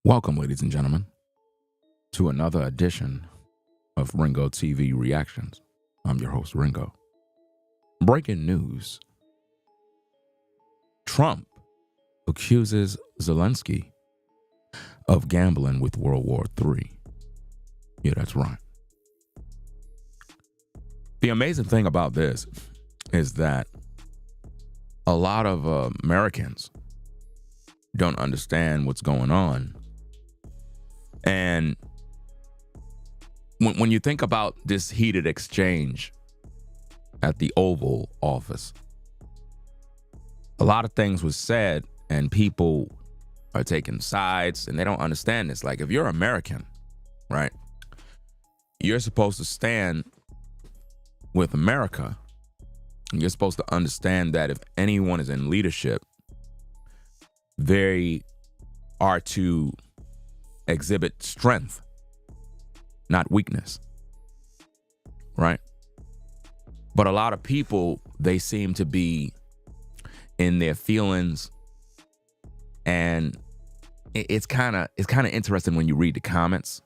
Welcome, ladies and gentlemen, to another edition of Ringo TV Reactions. I'm your host, Ringo. Breaking news. Trump accuses Zelensky of gambling with World War III. Yeah, that's right. The amazing thing about this is that a lot of Americans don't understand what's going on. And when you think about this heated exchange at the Oval Office, a lot of things was said and people are taking sides and they don't understand this. Like, if you're American, right, you're supposed to stand with America. And you're supposed to understand that if anyone is in leadership, they are to exhibit strength, not weakness, right? But a lot of people, they seem to be in their feelings, and it's kind of interesting when you read the comments,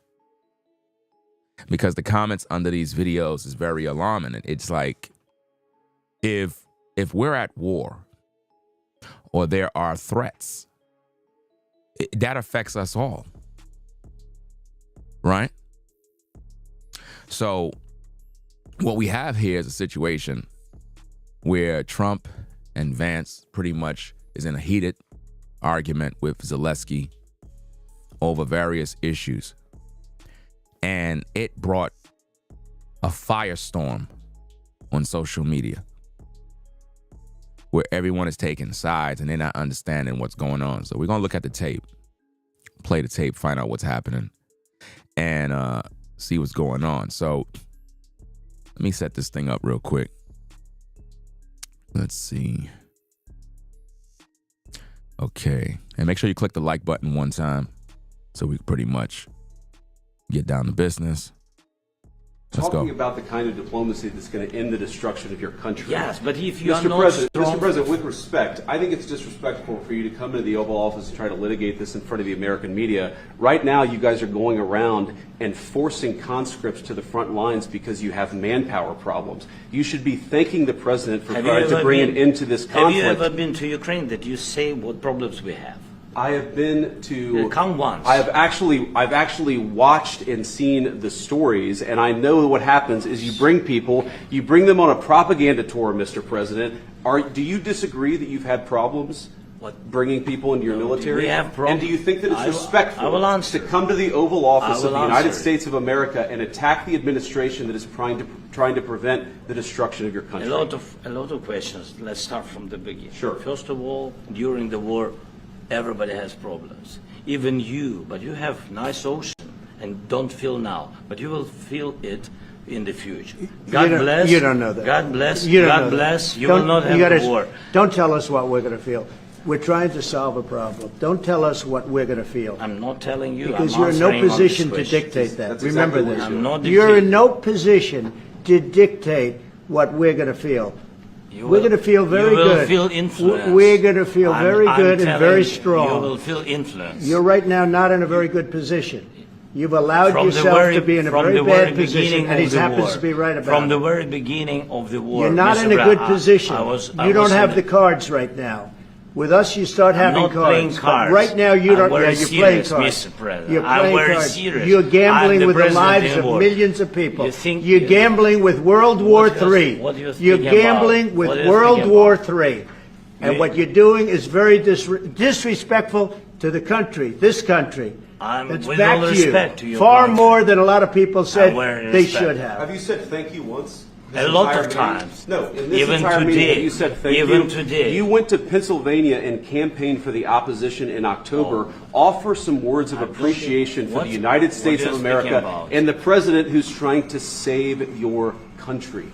because the comments under these videos is very alarming. It's like, if we're at war or there are threats, that affects us all. Right? So what we have here is a situation where Trump and Vance pretty much is in a heated argument with Zelensky over various issues. And it brought a firestorm on social media where everyone is taking sides and they're not understanding what's going on. So we're going to look at the tape, play the tape, find out what's happening, and see what's going on. So let me set this thing up real quick. Let's see. Okay. And make sure you click the like button one time so we pretty much get down to business. Let's Talking go. about the kind of diplomacy that's going to end the destruction of your country. Yes, but if you are Mr. not President, strong... Mr. President, with respect, I think it's disrespectful for you to come into the Oval Office and try to litigate this in front of the American media. Right now, you guys are going around and forcing conscripts to the front lines because you have manpower problems. You should be thanking the President for trying to bring an end to this conflict. Have you ever been to Ukraine that you say what problems we have? I have been to. Come once. I've actually watched and seen the stories, and I know what happens is you bring them on a propaganda tour, Mr. President. Do you disagree that you've had problems bringing people into your military? We have problems. And do you think that it's respectful to come to the Oval Office of the United States of America and attack the administration that is trying to prevent the destruction of your country? A lot of questions. Let's start from the beginning. Sure. First of all, during the war, everybody has problems, even you, but you have nice ocean and don't feel now, but you will feel it in the future. God bless. You don't know that. God bless. You God bless. You will not have a war. Don't tell us what we're going to feel. We're trying to solve a problem. Don't tell us what we're going to feel. I'm not telling you. Because you're in no position to dictate that. That's Remember exactly this. I'm not You're in dictating. no position to dictate what we're going to feel. We're going to feel very good. You will feel influence. We're going to feel very good and very You strong. will feel influence. You're right now not in a very good position. You've allowed From yourself to be in a very bad position, and he of the happens war. to be right about From it. the very beginning of the war. You're not Mr. in a Brown, good position. You don't have the in cards right now. With us, you start having not cards. playing But cards. right now, you don't. I'm very You're playing serious, cards. Mr. President. You're I'm playing very cards. serious. You're gambling I'm the with the president lives in of war. millions of people. You You're gambling with World War III. What do you You're think gambling about? with What do you World think War about? III. And what you're doing is very disrespectful to the country, this country. It's with back all to you. respect to your Far country. more than a lot of people said very they respect. should have. Have you said thank you once? A lot of times. No, in this Even entire meeting, today. you said thank you. Even today. You went to Pennsylvania and campaigned for the opposition in October. Offer some words of appreciation for the United States of America and the president who's trying to save your country.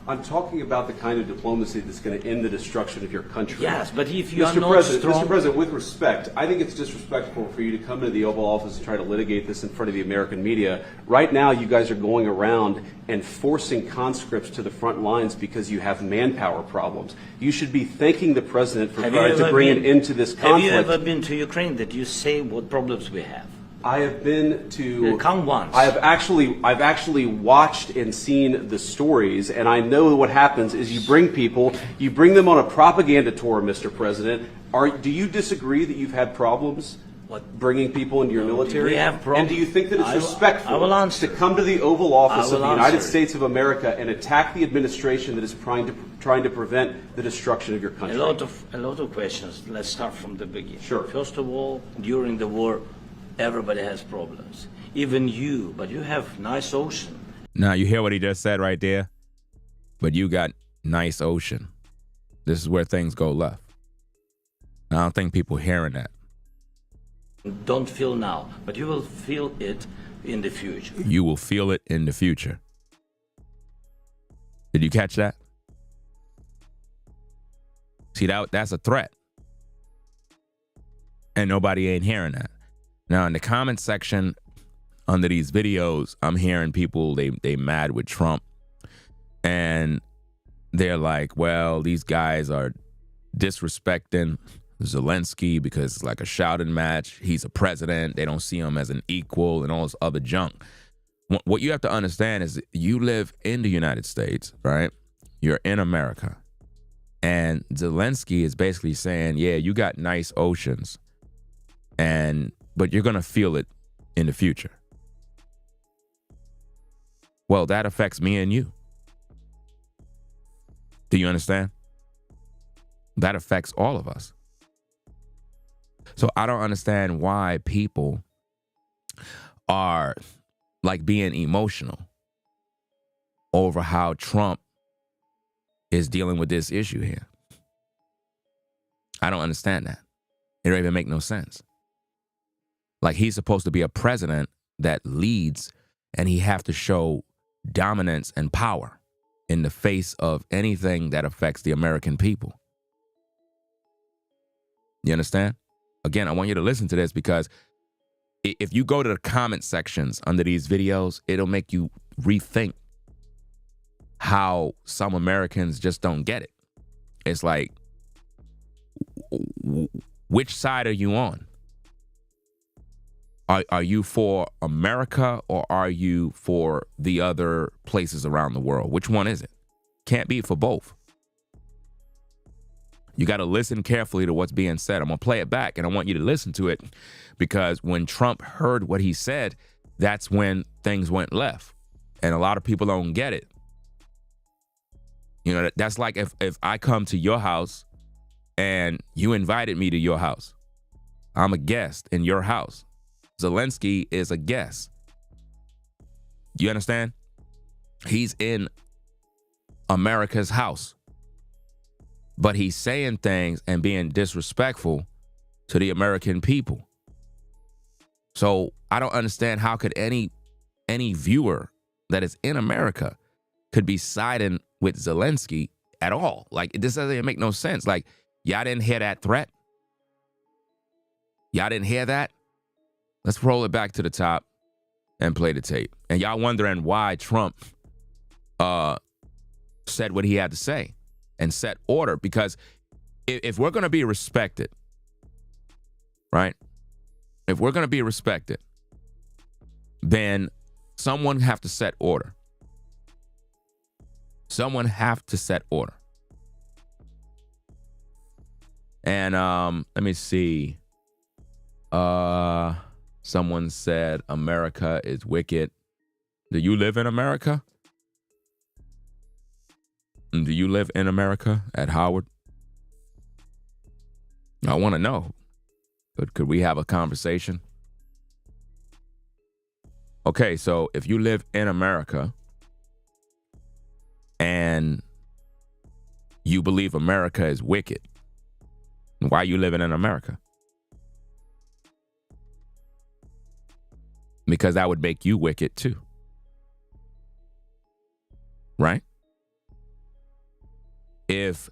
I'm talking about the kind of diplomacy that's going to end the destruction of your country. Yes, but if you are Mr. not President, strong... Mr. President, with respect, I think it's disrespectful for you to come into the Oval Office and try to litigate this in front of the American media. Right now, you guys are going around and forcing conscripts to the front lines because you have manpower problems. You should be thanking the President for trying to bring an end to this conflict. Have you ever been to Ukraine that you say what problems we have? I have been to. Come once. I've actually watched and seen the stories, and I know what happens is you bring them on a propaganda tour, Mr. President. Do you disagree that you've had problems bringing people into your military? We have problems. And do you think that it's respectful to come to the Oval Office of the United States of America and attack the administration that is trying to prevent the destruction of your country? A lot of questions. Let's start from the beginning. Sure. First of all, during the war, everybody has problems, even you, but you have nice ocean. Now, you hear what he just said right there? But you got nice ocean. This is where things go left. I don't think people hearing that. Don't feel now, but you will feel it in the future. You will feel it in the future. Did you catch that? See, that's a threat. And nobody ain't hearing that. Now, in the comment section under these videos, I'm hearing people, they mad with Trump. And they're like, well, these guys are disrespecting Zelensky because it's like a shouting match. He's a president. They don't see him as an equal and all this other junk. What you have to understand is you live in the United States, right? You're in America. And Zelensky is basically saying, yeah, you got nice oceans. But you're going to feel it in the future. Well, that affects me and you. Do you understand? That affects all of us. So I don't understand why people are like being emotional over how Trump is dealing with this issue here. I don't understand that. It don't even make no sense. Like, he's supposed to be a president that leads, and he have to show dominance and power in the face of anything that affects the American people. You understand? Again, I want you to listen to this because if you go to the comment sections under these videos, it'll make you rethink how some Americans just don't get it. It's like, which side are you on? Are you for America or are you for the other places around the world? Which one is it? Can't be for both. You got to listen carefully to what's being said. I'm going to play it back and I want you to listen to it because when Trump heard what he said, that's when things went left. And a lot of people don't get it. You know, that's like if I come to your house and you invited me to your house. I'm a guest in your house. Zelensky is a guest. Do you understand? He's in America's house. But he's saying things and being disrespectful to the American people. So I don't understand how could any viewer that is in America could be siding with Zelensky at all. Like, this doesn't make no sense. Like, y'all didn't hear that threat? Y'all didn't hear that? Let's roll it back to the top and play the tape. And y'all wondering why Trump said what he had to say and set order. Because if we're going to be respected, right? If we're going to be respected, then someone have to set order. Someone have to set order. And let me see. Someone said America is wicked. Do you live in America? Do you live in America at Howard? I want to know. Could we have a conversation? Okay, so if you live in America and you believe America is wicked, why are you living in America? Because that would make you wicked too. Right? If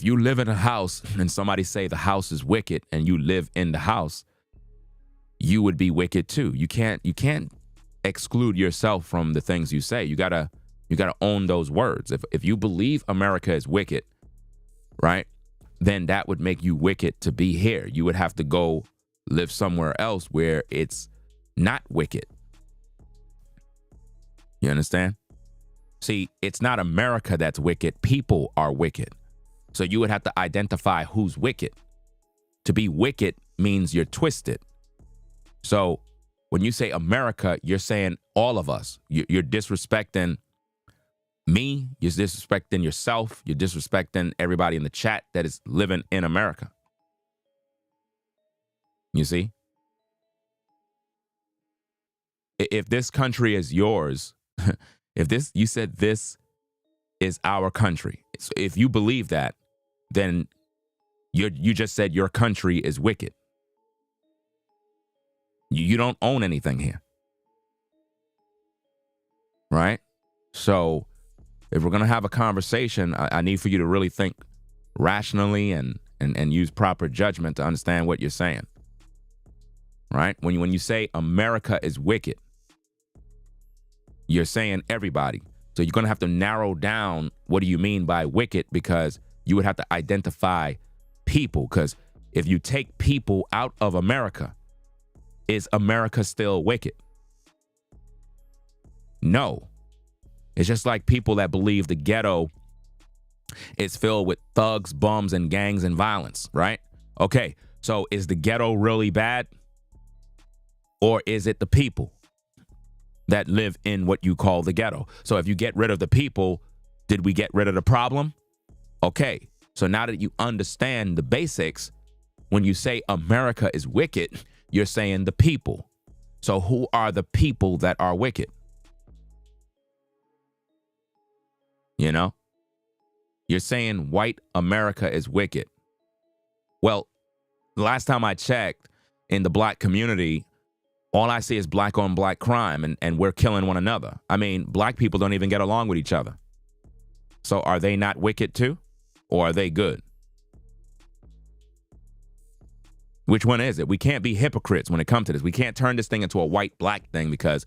you live in a house and somebody say the house is wicked and you live in the house, you would be wicked too. You can't exclude yourself from the things you say. You gotta own those words. If you believe America is wicked, right, then that would make you wicked to be here. You would have to go live somewhere else where it's not wicked. You understand? See, it's not America that's wicked. People are wicked. So you would have to identify who's wicked. To be wicked means you're twisted. So when you say America, you're saying all of us. You're disrespecting me. You're disrespecting yourself. You're disrespecting everybody in the chat that is living in America. You see? If this country is yours, you said this is our country. So if you believe that, then you just said your country is wicked. You don't own anything here. Right? So if we're going to have a conversation, I need for you to really think rationally and use proper judgment to understand what you're saying. Right? When you say America is wicked, you're saying everybody. So you're going to have to narrow down what do you mean by wicked, because you would have to identify people. Because if you take people out of America, is America still wicked? No. It's just like people that believe the ghetto is filled with thugs, bums, and gangs and violence, right? Okay, so is the ghetto really bad? Or is it the people that live in what you call the ghetto? So if you get rid of the people, did we get rid of the problem? Okay, so now that you understand the basics, when you say America is wicked, you're saying the people. So who are the people that are wicked? You know? You're saying white America is wicked. Well, the last time I checked, in the black community, all I see is black on black crime, and we're killing one another. I mean, black people don't even get along with each other. So are they not wicked too? Or are they good? Which one is it? We can't be hypocrites when it comes to this. We can't turn this thing into a white-black thing, because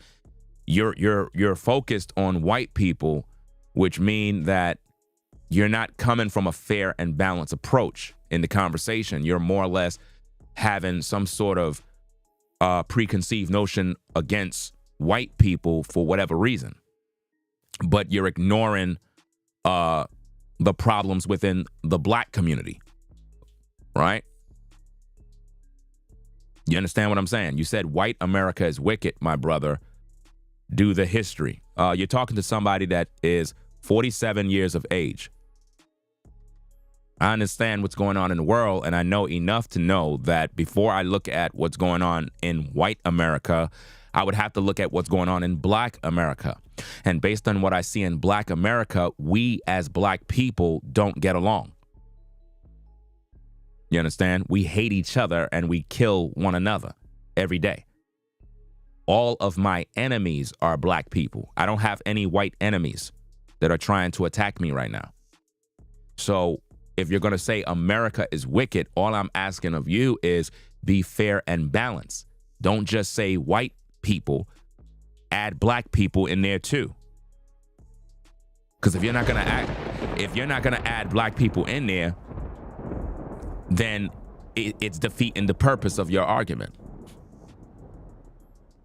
you're focused on white people, which mean that you're not coming from a fair and balanced approach in the conversation. You're more or less having some sort of preconceived notion against white people for whatever reason, but you're ignoring the problems within the black community, right? You understand what I'm saying? You said white America is wicked, my brother. Do the history. You're talking to somebody that is 47 years of age. I understand what's going on in the world, and I know enough to know that before I look at what's going on in white America, I would have to look at what's going on in black America. And based on what I see in black America, we as black people don't get along. You understand? We hate each other and we kill one another every day. All of my enemies are black people. I don't have any white enemies that are trying to attack me right now. So if you're going to say America is wicked, all I'm asking of you is be fair and balanced. Don't just say white people, add black people in there too. Because if you're not going to add black people in there, then it's defeating the purpose of your argument.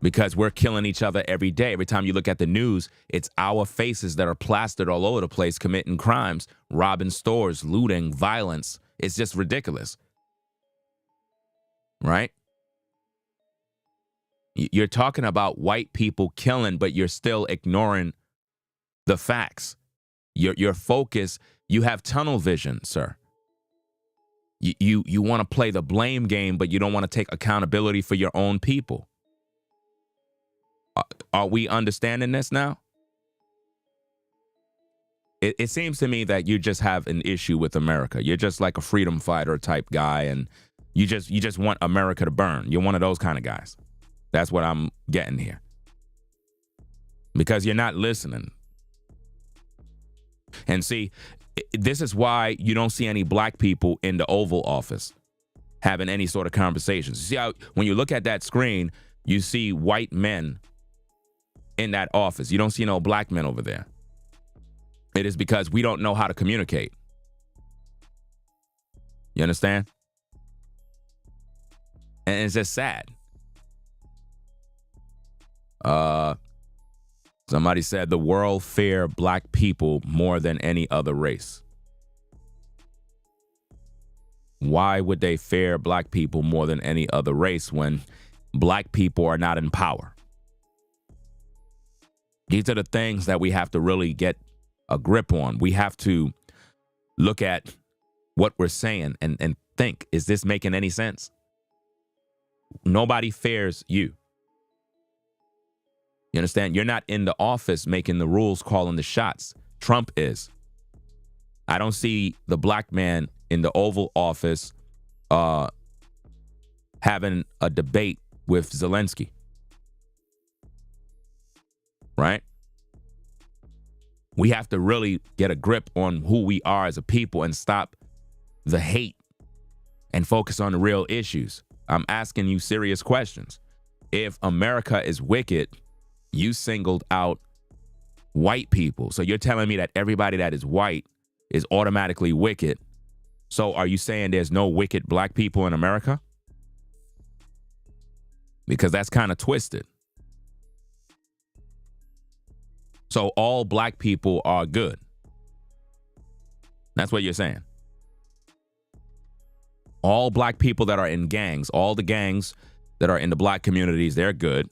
Because we're killing each other every day. Every time you look at the news, it's our faces that are plastered all over the place, committing crimes, robbing stores, looting, violence. It's just ridiculous. Right? You're talking about white people killing, but you're still ignoring the facts. Your focus, you have tunnel vision, sir. You want to play the blame game, but you don't want to take accountability for your own people. Are we understanding this now? It seems to me that you just have an issue with America. You're just like a freedom fighter type guy, and you just want America to burn. You're one of those kind of guys. That's what I'm getting here. Because you're not listening. And see, This is why you don't see any black people in the Oval Office having any sort of conversations. See how when you look at that screen, you see white men in that office. You don't see no black men over there. It is because we don't know how to communicate. You understand? And it's just sad. Somebody said the world fear black people more than any other race. Why would they fear black people more than any other race when black people are not in power? These are the things that we have to really get a grip on. We have to look at what we're saying and think, is this making any sense? Nobody fears you. You understand? You're not in the office making the rules, calling the shots. Trump is. I don't see the black man in the Oval Office having a debate with Zelensky. Right? We have to really get a grip on who we are as a people and stop the hate and focus on the real issues. I'm asking you serious questions. If America is wicked, you singled out white people. So you're telling me that everybody that is white is automatically wicked. So are you saying there's no wicked black people in America? Because that's kind of twisted. So all black people are good. That's what you're saying. All black people that are in gangs, all the gangs that are in the black communities, they're good.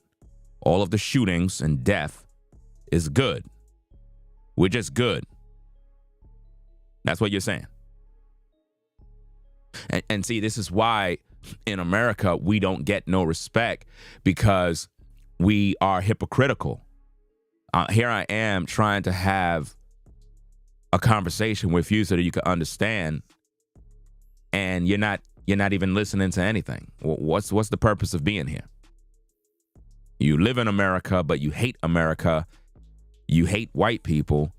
All of the shootings and death is good. We're just good. That's what you're saying. And see, this is why in America we don't get no respect, because we are hypocritical. Here I am trying to have a conversation with you so that you can understand, and you're not even listening to anything. What's the purpose of being here? You live in America, but you hate America. You hate white people.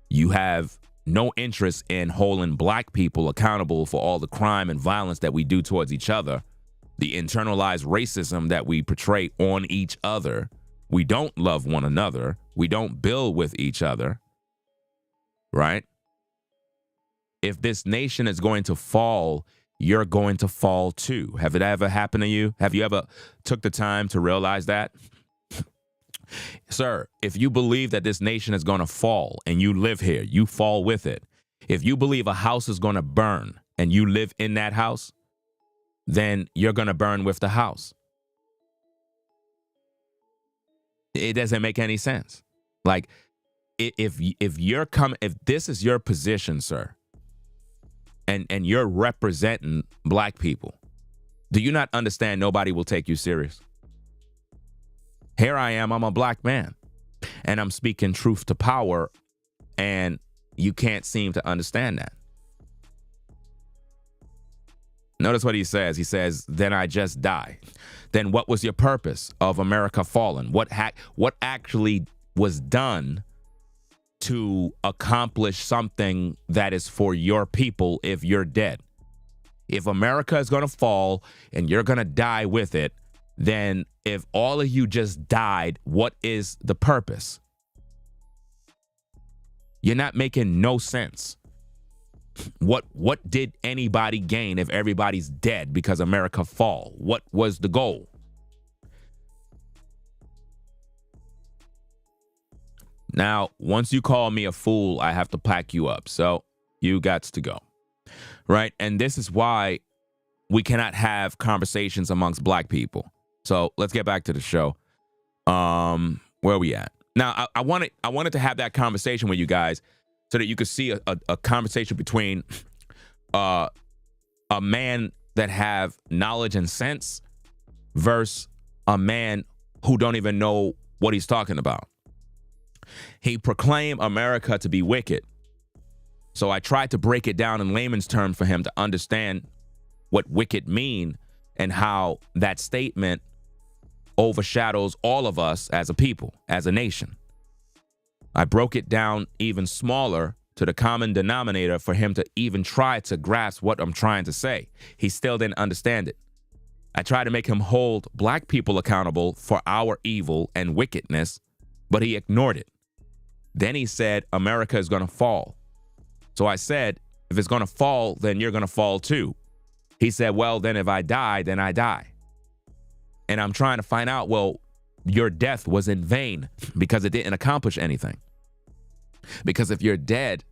You have no interest in holding black people accountable for all the crime and violence that we do towards each other, the internalized racism that we portray on each other. We don't love one another. We don't build with each other, right? If this nation is going to fall, you're going to fall too. Have it ever happened to you? Have you ever took the time to realize that? Sir, if you believe that this nation is going to fall and you live here, you fall with it. If you believe a house is going to burn and you live in that house, then you're going to burn with the house. It doesn't make any sense. Like, if this is your position, sir, and you're representing black people, do you not understand nobody will take you serious? Here I am, I'm a black man, and I'm speaking truth to power, and you can't seem to understand that. Notice what he says. He says, then I just die. Then what was your purpose of America falling? What actually was done to accomplish something that is for your people if you're dead? If America is going to fall and you're going to die with it, then if all of you just died, what is the purpose? You're not making no sense. What did anybody gain if everybody's dead because America fall? What was the goal? Now, once you call me a fool, I have to pack you up. So you got to go. Right? And this is why we cannot have conversations amongst black people. So let's get back to the show. Where are we at? Now, I wanted to have that conversation with you guys so that you could see a conversation between a man that have knowledge and sense versus a man who don't even know what he's talking about. He proclaimed America to be wicked. So I tried to break it down in layman's terms for him to understand what wicked mean and how that statement overshadows all of us as a people, as a nation. I broke it down even smaller to the common denominator for him to even try to grasp what I'm trying to say. He still didn't understand it. I tried to make him hold black people accountable for our evil and wickedness, but he ignored it. Then he said, America is going to fall. So I said, if it's going to fall, then you're going to fall too. He said, well, then if I die, then I die. And I'm trying to find out, well, your death was in vain because it didn't accomplish anything. Because if you're dead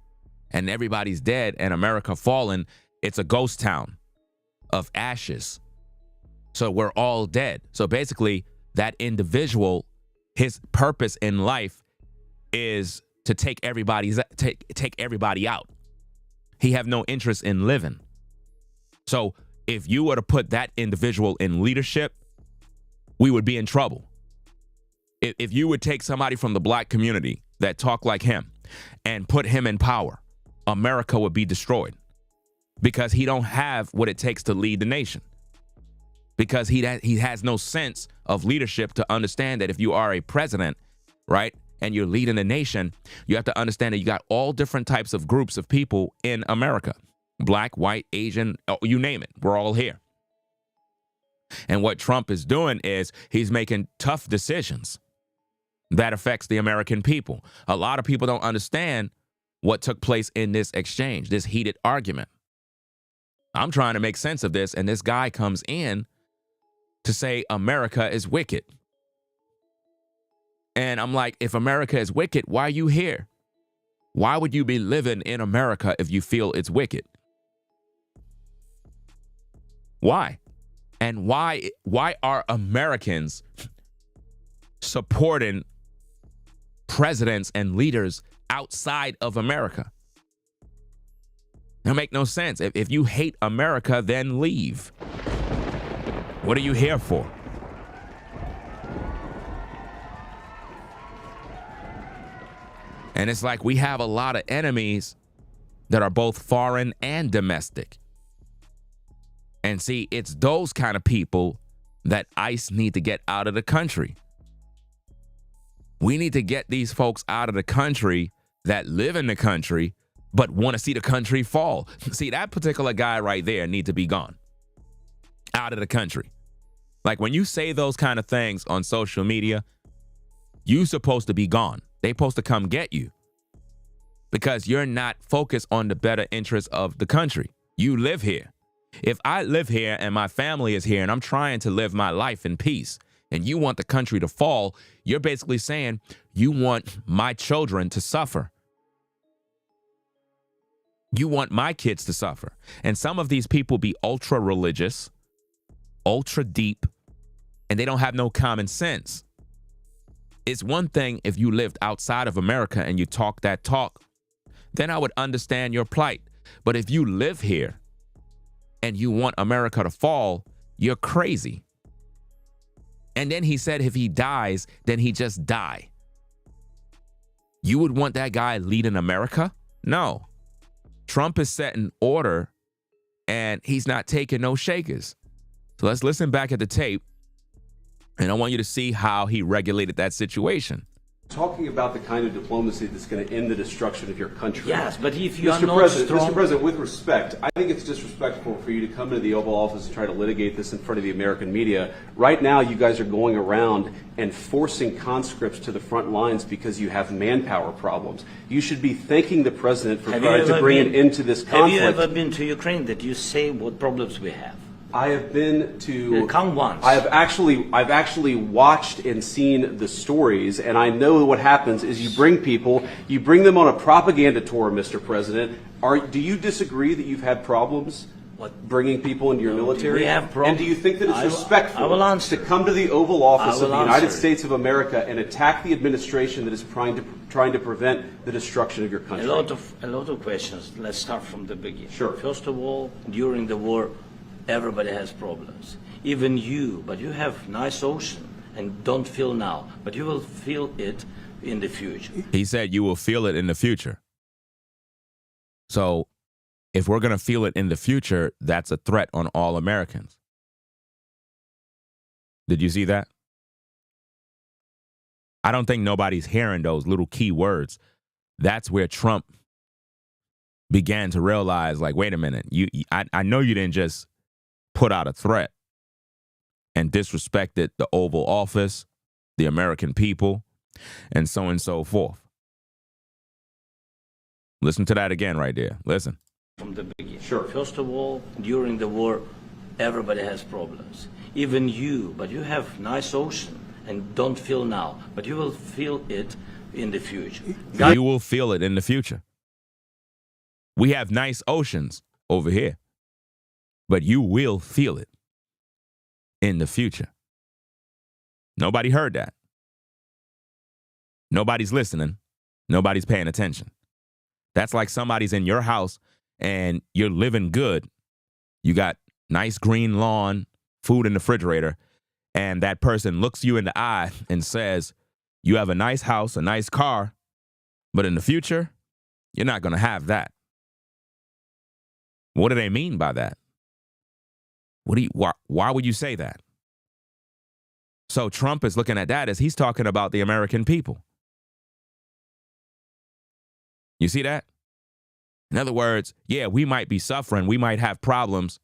and everybody's dead and America fallen, it's a ghost town of ashes. So we're all dead. So basically, that individual, his purpose in life is to take everybody out. He have no interest in living. So if you were to put that individual in leadership, we would be in trouble. If you would take somebody from the black community that talk like him and put him in power, America would be destroyed because he don't have what it takes to lead the nation. Because he has no sense of leadership to understand that if you are a president, right, and you're leading the nation, you have to understand that you got all different types of groups of people in America. Black, white, Asian, you name it. We're all here. And what Trump is doing is he's making tough decisions that affects the American people. A lot of people don't understand what took place in this exchange, this heated argument. I'm trying to make sense of this, and this guy comes in to say America is wicked. And I'm like, if America is wicked, why are you here? Why would you be living in America if you feel it's wicked? Why? And why are Americans supporting presidents and leaders outside of America? That make no sense. If you hate America, then leave. What are you here for? And it's like we have a lot of enemies that are both foreign and domestic. And see, it's those kind of people that ICE need to get out of the country. We need to get these folks out of the country that live in the country but want to see the country fall. See, that particular guy right there need to be gone. Out of the country. Like when you say those kind of things on social media, you supposed to be gone. They supposed to come get you because you're not focused on the better interest of the country. You live here. If I live here and my family is here and I'm trying to live my life in peace and you want the country to fall, you're basically saying you want my children to suffer. You want my kids to suffer. And some of these people be ultra religious, ultra deep, and they don't have no common sense. It's one thing if you lived outside of America and you talk that talk, then I would understand your plight. But if you live here and you want America to fall, you're crazy. And then he said if he dies, then he just die. You would want that guy leading America? No. Trump is setting order and he's not taking no shakers. So let's listen back at the tape. And I want you to see how he regulated that situation. Talking about the kind of diplomacy that's going to end the destruction of your country. Yes, but if you are Mr. not President, strong... Mr. President, with respect, I think it's disrespectful for you to come into the Oval Office and try to litigate this in front of the American media. Right now, you guys are going around and forcing conscripts to the front lines because you have manpower problems. You should be thanking the President for trying to bring an end to this conflict. Have you ever been to Ukraine that you say what problems we have? I have been to. Come once. I've actually watched and seen the stories, and I know what happens is you bring them on a propaganda tour, Mr. President. Do you disagree that you've had problems bringing people into your military? We have problems. And do you think that it's respectful to come to the Oval Office of the United States of America and attack the administration that is trying to prevent the destruction of your country? A lot of questions. Let's start from the beginning. Sure. First of all, during the war, everybody has problems. Even you, but you have nice ocean and don't feel now, but you will feel it in the future. He said you will feel it in the future. So if we're going to feel it in the future, that's a threat on all Americans. Did you see that? I don't think nobody's hearing those little key words. That's where Trump began to realize, like, wait a minute, I know you didn't just put out a threat and disrespected the Oval Office, the American people, and so forth. Listen to that again right there. Listen. From the beginning. Sure. First of all, during the war, everybody has problems. Even you, but you have nice ocean and don't feel now, but you will feel it in the future. You will feel it in the future. We have nice oceans over here, but you will feel it in the future. Nobody heard that. Nobody's listening. Nobody's paying attention. That's like somebody's in your house and you're living good. You got nice green lawn, food in the refrigerator, and that person looks you in the eye and says, you have a nice house, a nice car, but in the future, you're not going to have that. What do they mean by that? Why would you say that? So Trump is looking at that as he's talking about the American people. You see that? In other words, yeah, we might be suffering. We might have problems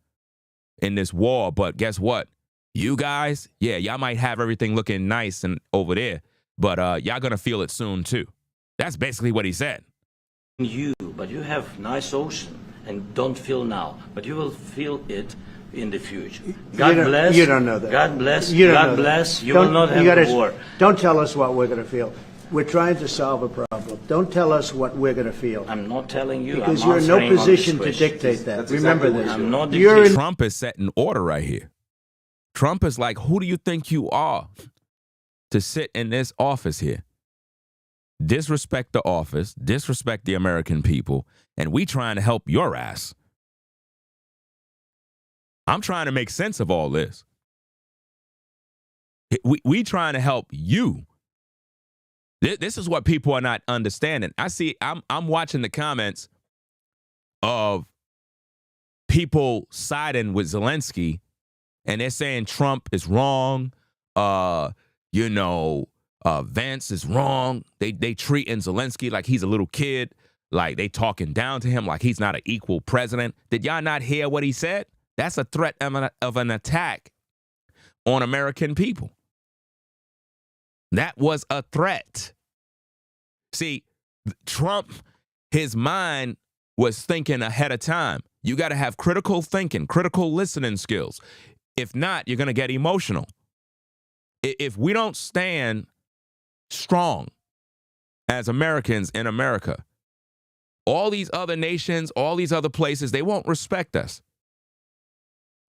in this war, but guess what? You guys, yeah, y'all might have everything looking nice and over there, but y'all going to feel it soon too. That's basically what he said. You, but you have nice ocean and don't feel now, but you will feel it in the future. God bless. You don't know that. God bless. You don't God know that. bless. You will not have a war. Don't tell us what we're going to feel. We're trying to solve a problem. Don't tell us what we're going to feel. I'm not telling you. Because I'm you're in no answering on position this to question. dictate that. That's Remember exactly this. what I'm not You're dictating. Trump is setting order right here. Trump is like, who do you think you are to sit in this office here? Disrespect the office, disrespect the American people, and we trying to help your ass. I'm trying to make sense of all this. We trying to help you. This is what people are not understanding. I'm watching the comments of people siding with Zelensky, and they're saying Trump is wrong. Vance is wrong. They treating Zelensky like he's a little kid, like they talking down to him like he's not an equal president. Did y'all not hear what he said? That's a threat of an attack on American people. That was a threat. See, Trump, his mind was thinking ahead of time. You got to have critical thinking, critical listening skills. If not, you're going to get emotional. If we don't stand strong as Americans in America, all these other nations, all these other places, they won't respect us.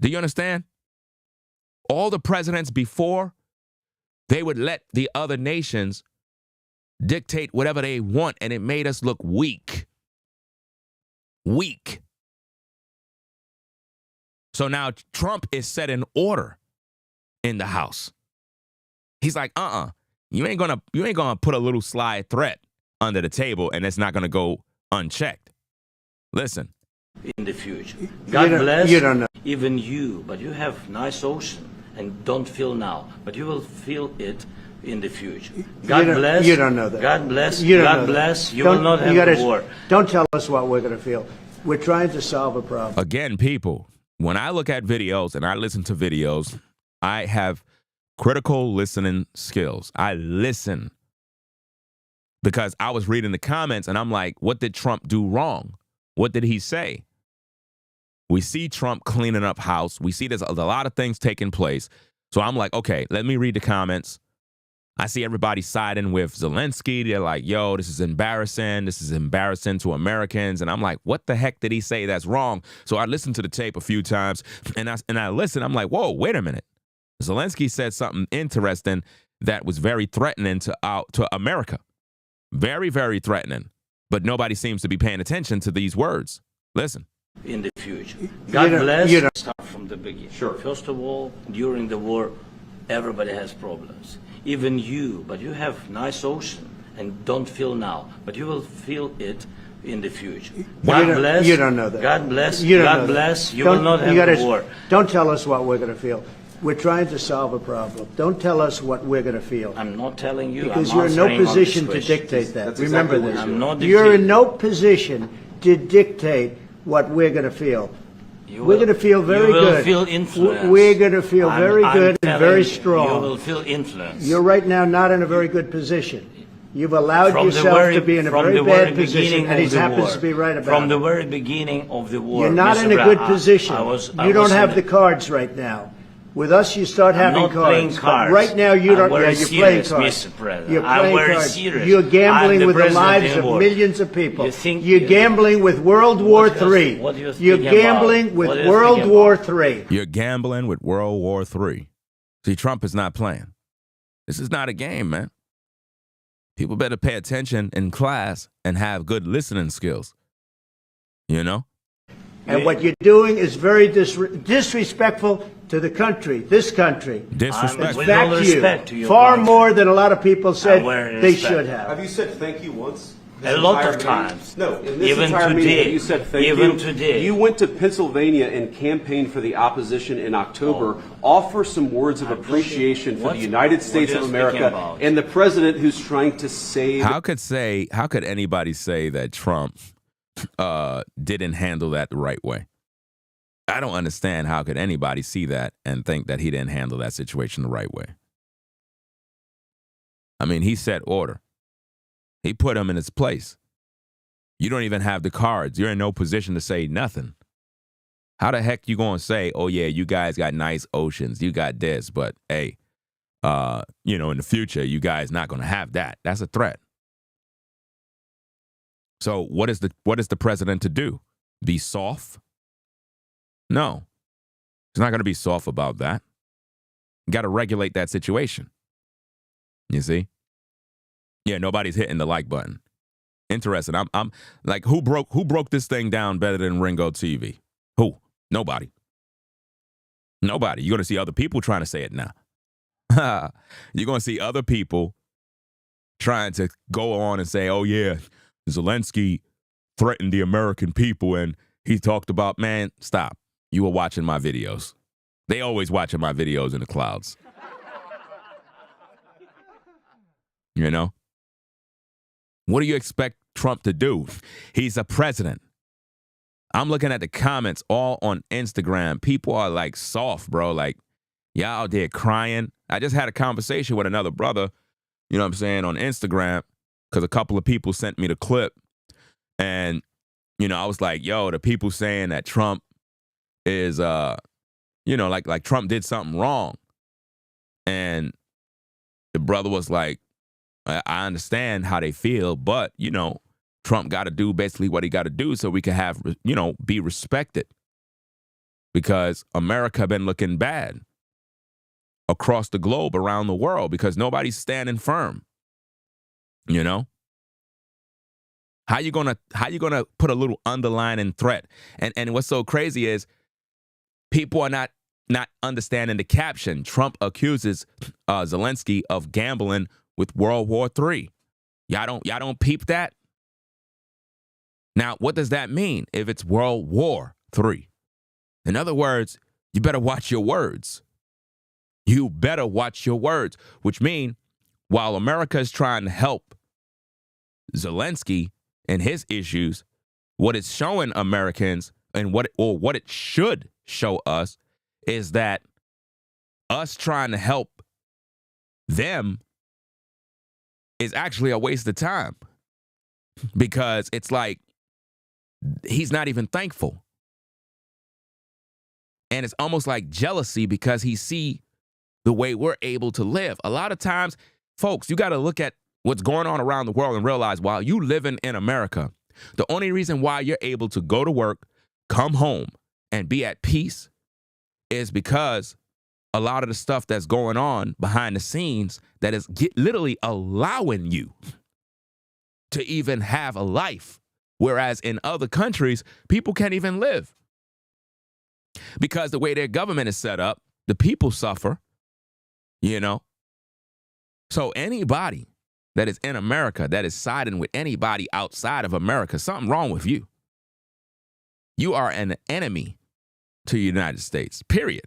Do you understand? All the presidents before, they would let the other nations dictate whatever they want, and it made us look weak. Weak. So now Trump is setting order in the House. He's like, you ain't gonna put a little sly threat under the table and it's not gonna go unchecked. Listen. In the future. God bless. You don't know. Even you, but you have nice ocean and don't feel now, but you will feel it in the future. God bless. You don't know that. God bless. You don't God know that. bless. You will not have a war. Don't tell us what we're going to feel. We're trying to solve a problem. Again, people, when I look at videos and I listen to videos, I have critical listening skills. I listen because I was reading the comments and I'm like, what did Trump do wrong? What did he say? We see Trump cleaning up house. We see there's a lot of things taking place. So I'm like, okay, let me read the comments. I see everybody siding with Zelensky. They're like, yo, this is embarrassing. This is embarrassing to Americans. And I'm like, what the heck did he say that's wrong? So I listened to the tape a few times and I listened. I'm like, whoa, wait a minute. Zelensky said something interesting that was very threatening to America. Very, very threatening. But nobody seems to be paying attention to these words. Listen. In the future. God bless. Start from the beginning. Sure. First of all, during the war, everybody has problems. Even you, but you have nice ocean and don't feel now, but you will feel it in the future. God bless. You don't know that. God bless. You don't God know that. bless. You will not have a war. Don't tell us what we're going to feel. We're trying to solve a problem. Don't tell us what we're going to feel. I'm not telling you. Because I'm you're in no answering on position this to question. dictate that. That's Remember exactly this. what I'm not You're in dictating. no position dictate what we're going to feel. You We're will- going to feel very you will good. feel influence. We're going to feel very I'm good and telling very you, strong. You will feel influence. You're right now not in a very good position. You've allowed From the yourself very- to be in a from very the bad very position, beginning and he of the happens war. to be right about From it. the very beginning of the war. You're not Mr. in a Brown, good position. I You was don't have in the cards right now. With us, you start having not playing cards. But cards. right now, you I'm don't. very Yeah, you're playing serious, cards. Mr. President. You're I'm playing very cards. serious. You're I'm gambling the with the president lives in of war. millions of people. You think- You're gambling with World War What do you- III. what do you You're think about? gambling with What do you World think War about? III. You're gambling with World War III. See, Trump is not playing. This is not a game, man. People better pay attention in class and have good listening skills. You know? And what you're doing is very disrespectful to the country, this country. Disrespectful. With all Back respect to you, your far country. more than a lot of people said very they respect. should have. Have you said thank you once? A lot of Entire meeting? times. No, in this Even entire meeting, today. have you said thank Even you? today. You went to Pennsylvania and campaigned for the opposition in October. Offer some words of appreciation for What- the United what States are of you America speaking about? and the president who's trying to save. How could anybody say that Trump didn't handle that the right way? I don't understand how could anybody see that and think that he didn't handle that situation the right way. I mean, he set order. He put him in his place. You don't even have the cards. You're in no position to say nothing. How the heck you going to say, oh, yeah, you guys got nice oceans. You got this, but, hey, in the future, you guys not going to have that. That's a threat. So what is the president to do? Be soft? No. He's not going to be soft about that. You got to regulate that situation. You see? Yeah, nobody's hitting the like button. Interesting. I'm like, who broke this thing down better than Ringo TV? Who? Nobody. Nobody. You're going to see other people trying to say it now. You're going to see other people trying to go on and say, oh, yeah, Zelensky threatened the American people and he talked about, man, stop. You were watching my videos. They always watching my videos in the clouds. You know? What do you expect Trump to do? He's a president. I'm looking at the comments all on Instagram. People are like soft, bro. Like, y'all out there crying. I just had a conversation with another brother, you know what I'm saying, on Instagram, because a couple of people sent me the clip. And, I was like, yo, the people saying that Trump is, like Trump did something wrong. And the brother was like, I understand how they feel, but, Trump got to do basically what he got to do so we can have, be respected. Because America been looking bad across the globe, around the world, because nobody's standing firm. How you gonna put a little underlining threat? And what's so crazy is people are not understanding the caption. Trump accuses Zelensky of gambling with World War III. Y'all don't peep that? Now, what does that mean if it's World War III? In other words, you better watch your words. You better watch your words, which means while America is trying to help Zelensky and his issues, what it's showing Americans and what it should show us is that us trying to help them is actually a waste of time, because it's like he's not even thankful. And it's almost like jealousy because he see the way we're able to live. A lot of times, folks, you got to look at what's going on around the world and realize while you living in America, the only reason why you're able to go to work, come home, and be at peace is because a lot of the stuff that's going on behind the scenes that is literally allowing you to even have a life. Whereas in other countries, people can't even live. Because the way their government is set up, the people suffer, So anybody that is in America that is siding with anybody outside of America, something wrong with you. You are an enemy to the United States, period.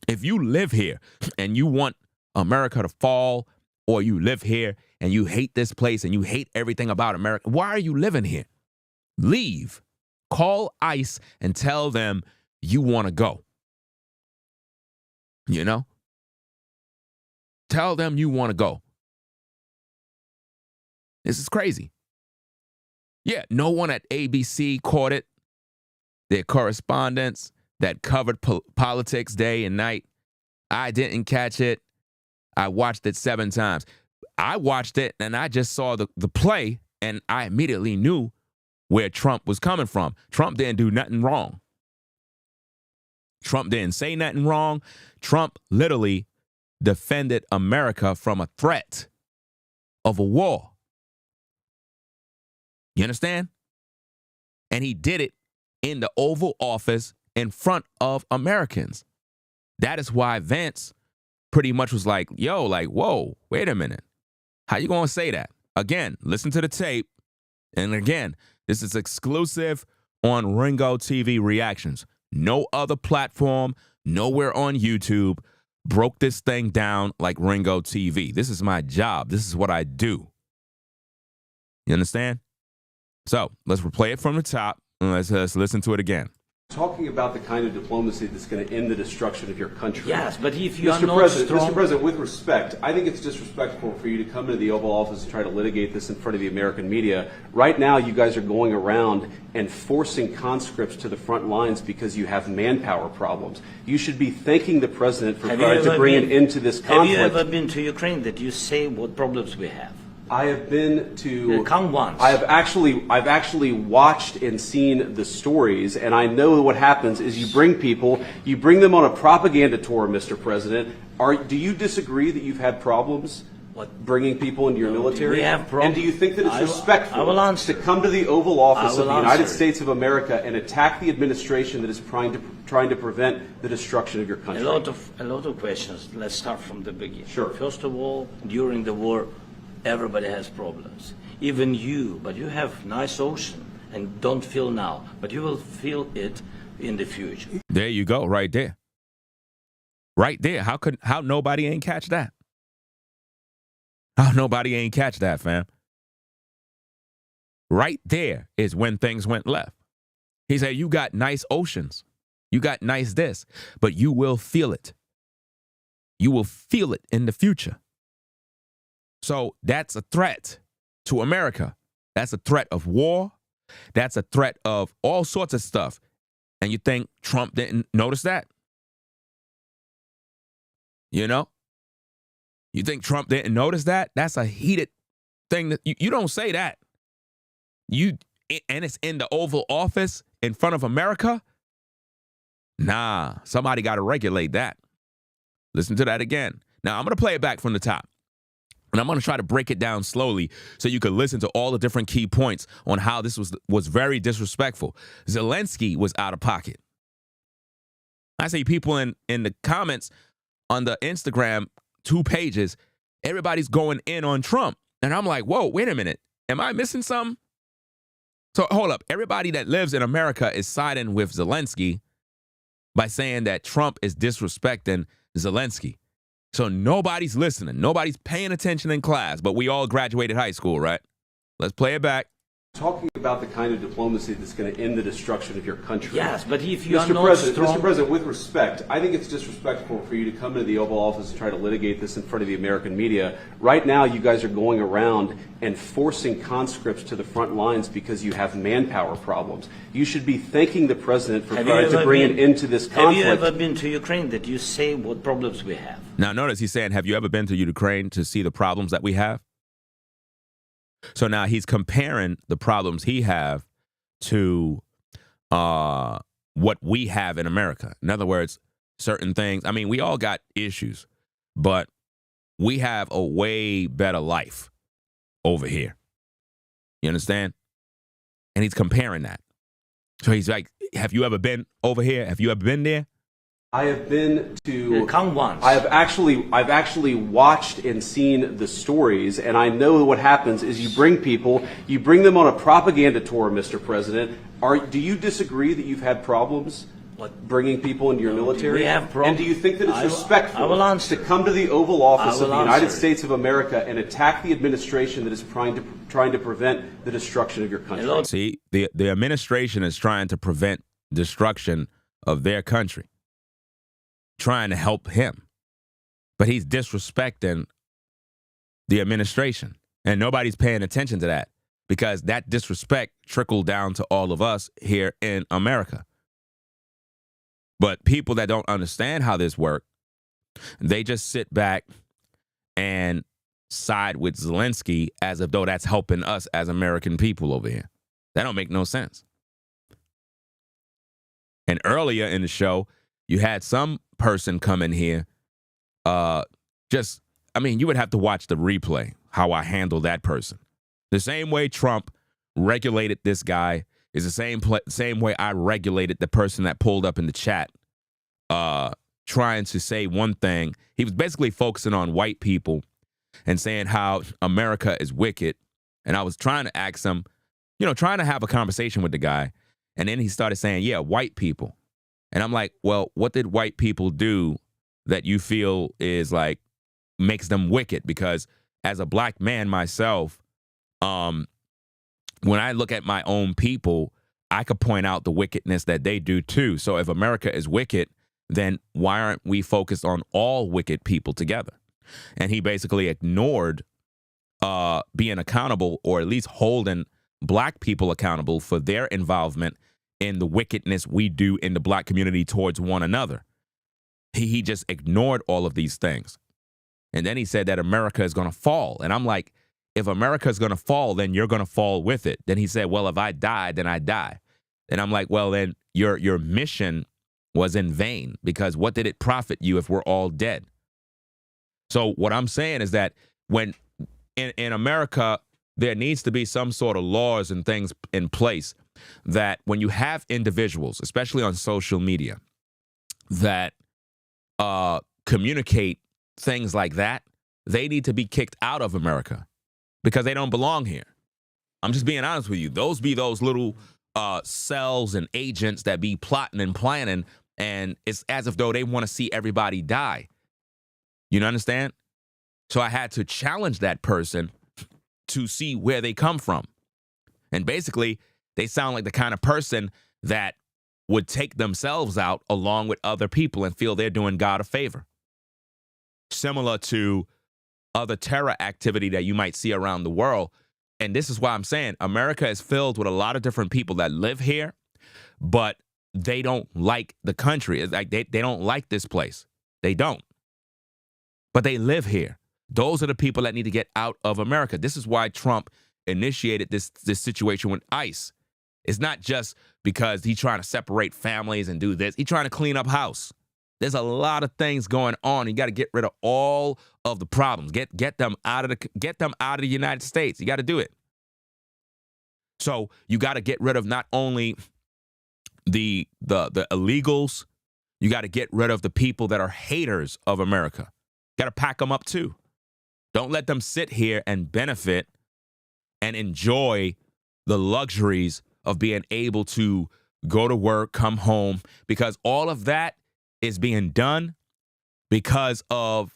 If you live here and you want America to fall, or you live here and you hate this place and you hate everything about America, why are you living here? Leave. Call ICE and tell them you want to go. You know? Tell them you want to go. This is crazy. Yeah, no one at ABC caught it. Their correspondents that covered politics day and night. I didn't catch it. I watched it 7 times. I watched it and I just saw the play and I immediately knew where Trump was coming from. Trump didn't do nothing wrong. Trump didn't say nothing wrong. Trump literally defended America from a threat of a war. You understand? And he did it in the Oval Office in front of Americans. That is why Vance pretty much was like, yo, like, whoa, wait a minute. How you going to say that? Again, listen to the tape. And again, this is exclusive on Ringo TV Reactions. No other platform, nowhere on YouTube broke this thing down like Ringo TV. This is my job. This is what I do. You understand? So let's replay it from the top and let's listen to it again. Talking about the kind of diplomacy that's going to end the destruction of your country. Yes, but if you are Mr. not President, strong... Mr. President, with respect, I think it's disrespectful for you to come into the Oval Office and try to litigate this in front of the American media. Right now, you guys are going around and forcing conscripts to the front lines because you have manpower problems. You should be thanking the President for trying to bring an end to this conflict. Have you ever been to Ukraine that you say what problems we have? I have been to. Come once. I've actually watched and seen the stories, and I know what happens is you bring them on a propaganda tour, Mr. President. Do you disagree that you've had problems bringing people into your military? We have problems. And do you think that it's respectful to come to the Oval Office of the United States of America and attack the administration that is trying to prevent the destruction of your country? A lot of questions. Let's start from the beginning. Sure. First of all, during the war, everybody has problems. Even you, but you have nice ocean and don't feel now, but you will feel it in the future. There you go, right there. Right there. How nobody ain't catch that? How nobody ain't catch that, fam? Right there is when things went left. He said, you got nice oceans. You got nice this, but you will feel it. You will feel it in the future. So that's a threat to America. That's a threat of war. That's a threat of all sorts of stuff. And you think Trump didn't notice that? You know? You think Trump didn't notice that? That's a heated thing that you don't say that. And it's in the Oval Office in front of America? Nah, somebody got to regulate that. Listen to that again. Now, I'm going to play it back from the top. And I'm going to try to break it down slowly so you can listen to all the different key points on how this was very disrespectful. Zelensky was out of pocket. I see people in the comments on the Instagram 2 pages, everybody's going in on Trump. And I'm like, whoa, wait a minute. Am I missing something? So hold up. Everybody that lives in America is siding with Zelensky by saying that Trump is disrespecting Zelensky. So nobody's listening. Nobody's paying attention in class, but we all graduated high school, right? Let's play it back. Talking about the kind of diplomacy that's going to end the destruction of your country. Yes, but if you are not strong... Mr. President, with respect, I think it's disrespectful for you to come into the Oval Office and try to litigate this in front of the American media. Right now, you guys are going around and forcing conscripts to the front lines because you have manpower problems. You should be thanking the President for trying to bring an end to this conflict. Have you ever been to Ukraine that you say what problems we have? Now, notice he's saying, have you ever been to Ukraine to see the problems that we have? So now he's comparing the problems he have to what we have in America. In other words, certain things. I mean, we all got issues, but we have a way better life over here. You understand? And he's comparing that. So he's like, have you ever been over here? Have you ever been there? I have been to. Come once. I've actually watched and seen the stories, and I know what happens is you bring them on a propaganda tour, Mr. President. Do you disagree that you've had problems bringing people into your military? We have and do you think that it's respectful to come to the Oval Office of the United States of America and attack the administration that is trying to prevent the destruction of your country? See, the administration is trying to prevent destruction of their country, trying to help him. But he's disrespecting the administration, and nobody's paying attention to that because that disrespect trickled down to all of us here in America. But people that don't understand how this works, they just sit back and side with Zelensky as if though that's helping us as American people over here. That don't make no sense. And earlier in the show, you had some person come in here, you would have to watch the replay, how I handle that person. The same way Trump regulated this guy is the same way I regulated the person that pulled up in the chat trying to say one thing. He was basically focusing on white people and saying how America is wicked. And I was trying to ask him, trying to have a conversation with the guy. And then he started saying, yeah, white people. And I'm like, well, what did white people do that you feel is like makes them wicked? Because as a black man myself, when I look at my own people, I could point out the wickedness that they do too. So if America is wicked, then why aren't we focused on all wicked people together? And he basically ignored being accountable, or at least holding black people accountable for their involvement in the wickedness we do in the black community towards one another. He just ignored all of these things. And then he said that America is going to fall. And I'm like, if America is going to fall, then you're going to fall with it. Then he said, well, if I die, then I die. And I'm like, well, then your mission was in vain, because what did it profit you if we're all dead? So what I'm saying is that when in America, there needs to be some sort of laws and things in place that when you have individuals, especially on social media, that communicate things like that, they need to be kicked out of America because they don't belong here. I'm just being honest with you. Those little cells and agents that be plotting and planning, and it's as if though they want to see everybody die. You understand? So I had to challenge that person to see where they come from. And basically, they sound like the kind of person that would take themselves out along with other people and feel they're doing God a favor. Similar to other terror activity that you might see around the world. And this is why I'm saying America is filled with a lot of different people that live here, but they don't like the country. It's like they don't like this place. They don't. But they live here. Those are the people that need to get out of America. This is why Trump initiated this situation with ICE. It's not just because he's trying to separate families and do this. He's trying to clean up house. There's a lot of things going on. You got to get rid of all of the problems. Get them out of the United States. You got to do it. So you got to get rid of not only the illegals, you got to get rid of the people that are haters of America. Got to pack them up too. Don't let them sit here and benefit and enjoy the luxuries of being able to go to work, come home, because all of that is being done because of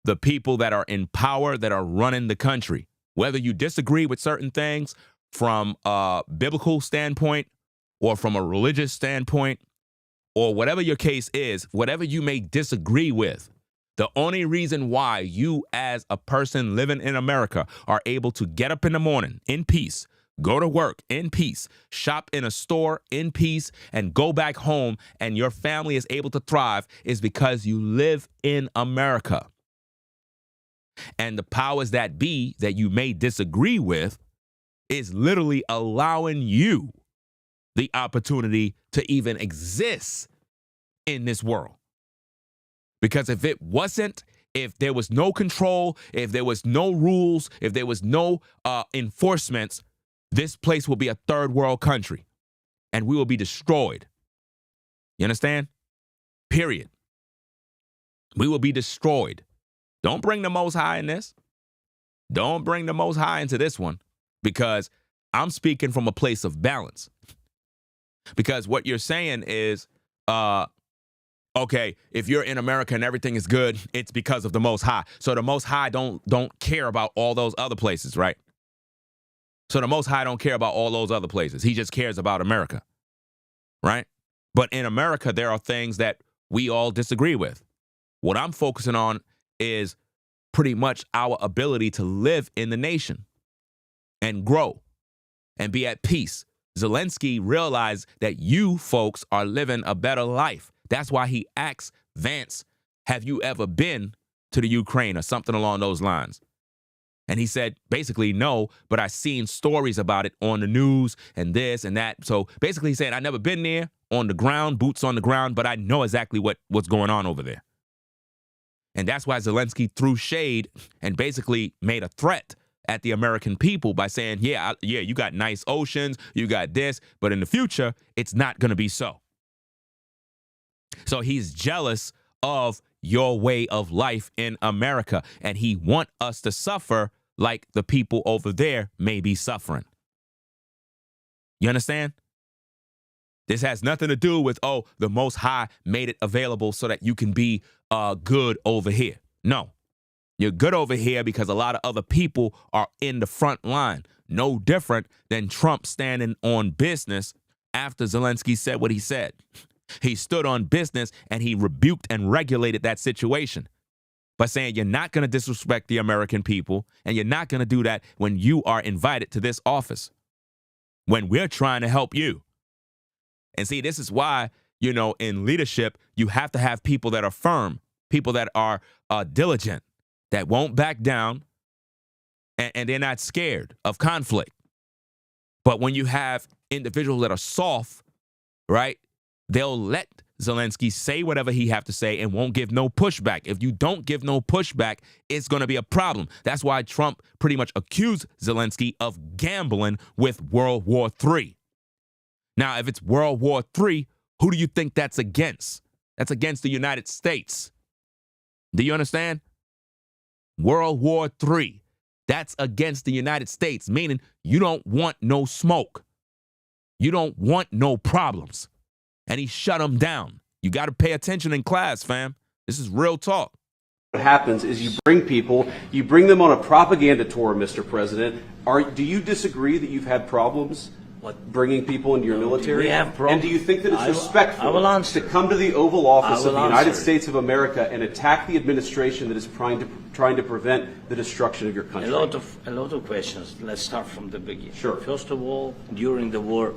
the people that are in power, that are running the country. Whether you disagree with certain things from a biblical standpoint or from a religious standpoint, or whatever your case is, whatever you may disagree with, the only reason why you as a person living in America are able to get up in the morning in peace, go to work in peace, shop in a store in peace, and go back home and your family is able to thrive is because you live in America. And the powers that be that you may disagree with is literally allowing you the opportunity to even exist in this world. Because if it wasn't, if there was no control, if there was no rules, if there was no enforcements, this place will be a third world country and we will be destroyed. You understand? Period. We will be destroyed. Don't bring the Most High in this. Don't bring the Most High into this one, because I'm speaking from a place of balance. Because what you're saying is okay, if you're in America and everything is good, it's because of the Most High. So the Most High don't care about all those other places, right? So the Most High don't care about all those other places. He just cares about America, right? But in America, there are things that we all disagree with. What I'm focusing on is pretty much our ability to live in the nation and grow and be at peace. Zelensky realized that you folks are living a better life. That's why he asks Vance, have you ever been to the Ukraine or something along those lines? And he said, basically, no, but I seen stories about it on the news and this and that. So basically he said, I never been there on the ground, boots on the ground, but I know exactly what's going on over there. And that's why Zelensky threw shade and basically made a threat at the American people by saying, yeah, you got nice oceans, you got this, but in the future, it's not going to be so. So he's jealous of your way of life in America, and he want us to suffer like the people over there may be suffering. You understand? This has nothing to do with, oh, the Most High made it available so that you can be good over here. No. You're good over here because a lot of other people are in the front line. No different than Trump standing on business after Zelensky said what he said. He stood on business and he rebuked and regulated that situation by saying you're not going to disrespect the American people and you're not going to do that when you are invited to this office, when we're trying to help you. And see, this is why, in leadership, you have to have people that are firm, people that are diligent, that won't back down, and they're not scared of conflict. But when you have individuals that are soft, right, they'll let Zelensky say whatever he have to say and won't give no pushback. If you don't give no pushback, it's going to be a problem. That's why Trump pretty much accused Zelensky of gambling with World War III. Now, if it's World War III, who do you think that's against? That's against the United States. Do you understand? World War III. That's against the United States, meaning you don't want no smoke. You don't want no problems. And he shut them down. You got to pay attention in class, fam. This is real talk. What happens is you bring them on a propaganda tour, Mr. President. Do you disagree that you've had problems bringing people into your military? We have problems. And do you think that it's respectful to come to the Oval Office of the United States of America and attack the administration that is trying to prevent the destruction of your country? A lot of questions. Let's start from the beginning. Sure. First of all, during the war,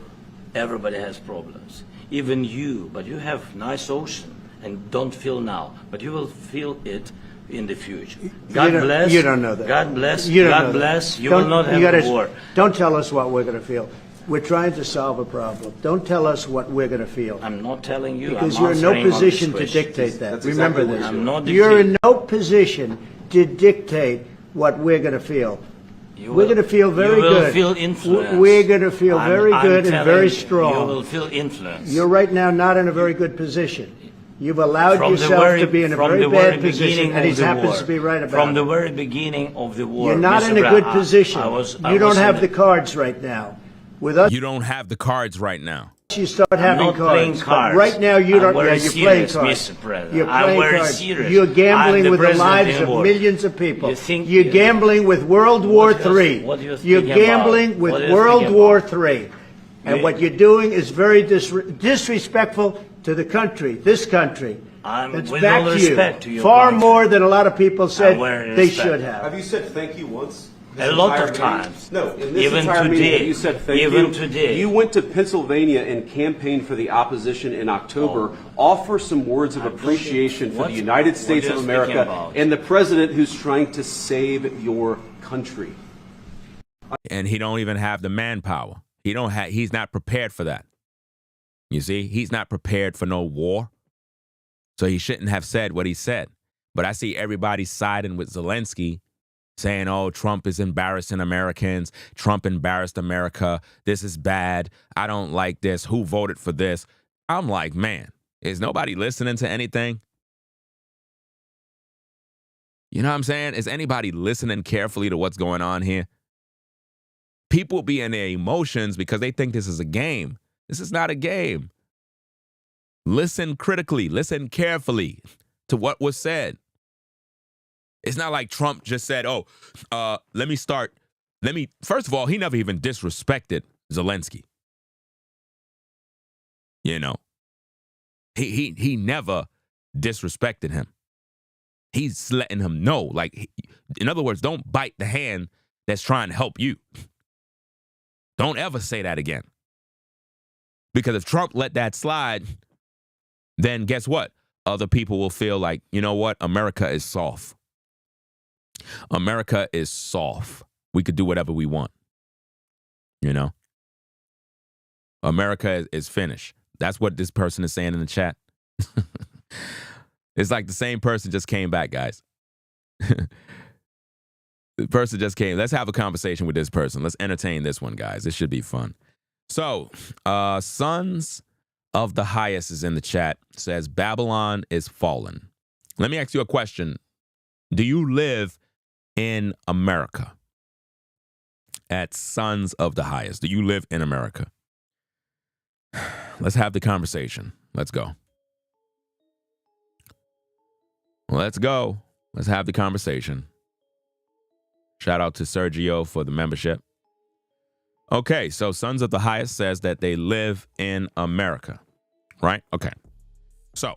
everybody has problems. Even you, but you have nice ocean and don't feel now, but you will feel it in the future. God bless. You don't know that. God bless. You don't God know bless. That. You will not have a war. Don't tell us what we're going to feel. We're trying to solve a problem. Don't tell us what we're going to feel. I'm not telling you. Because I'm you're in no answering on position this to question. dictate that. That's Remember exactly this. what I'm not You're in dictating. no position to dictate what we're going to feel. We're going to feel very you will good. Feel influence. We're going to feel very good and very You strong. will feel influence. You're right now not in a very good position. You've allowed From yourself to be in a very bad position, and he happens to be right about From it. the very beginning of the war. You're not Mr. in a Brown, good position. I You don't was have in the cards right now. With us, You don't have the cards right now. you start having not playing cards. cards. But right now, you don't. I'm very You're playing serious, cards. Mr. President. You're I'm playing very cards. serious. You're gambling I'm with the president lives in of war. millions of people. You think- You're gambling with World War What do you- III. what do you You're think about- gambling with what do you World think War about? III. And You- what you're doing is very disrespectful to the country, this country. It's with back all to you. respect to your Far country. more than a lot of people said very they respect. should have. Have you said thank you once? A lot of times. No, in this Even entire today. meeting, have you said thank Even you? today. You went to Pennsylvania and campaigned for the opposition in October. Offer some words of appreciation for the United States what of are you speaking America about? and the president who's trying to save your country. And he don't even have the manpower. He's not prepared for that. You see, he's not prepared for no war. So he shouldn't have said what he said. But I see everybody siding with Zelensky, saying, oh, Trump is embarrassing Americans. Trump embarrassed America. This is bad. I don't like this. Who voted for this? I'm like, man, is nobody listening to anything? You know what I'm saying? Is anybody listening carefully to what's going on here? People be in their emotions because they think this is a game. This is not a game. Listen critically, listen carefully to what was said. It's not like Trump just said, first of all, he never even disrespected Zelensky. You know, he never disrespected him. He's letting him know, like, in other words, don't bite the hand that's trying to help you. Don't ever say that again. Because if Trump let that slide, then guess what? Other people will feel like, you know what? America is soft. America is soft. We could do whatever we want. You know? America is finished. That's what this person is saying in the chat. It's like the same person just came back, guys. The person just came. Let's have a conversation with this person. Let's entertain this one, guys. This should be fun. So, Sons of the Highest is in the chat. Says, Babylon is fallen. Let me ask you a question. Do you live in America? At Sons of the Highest. Do you live in America? Let's have the conversation. Let's go. Let's go. Let's have the conversation. Shout out to Sergio for the membership. Okay, so Sons of the Highest says that they live in America, right? Okay. So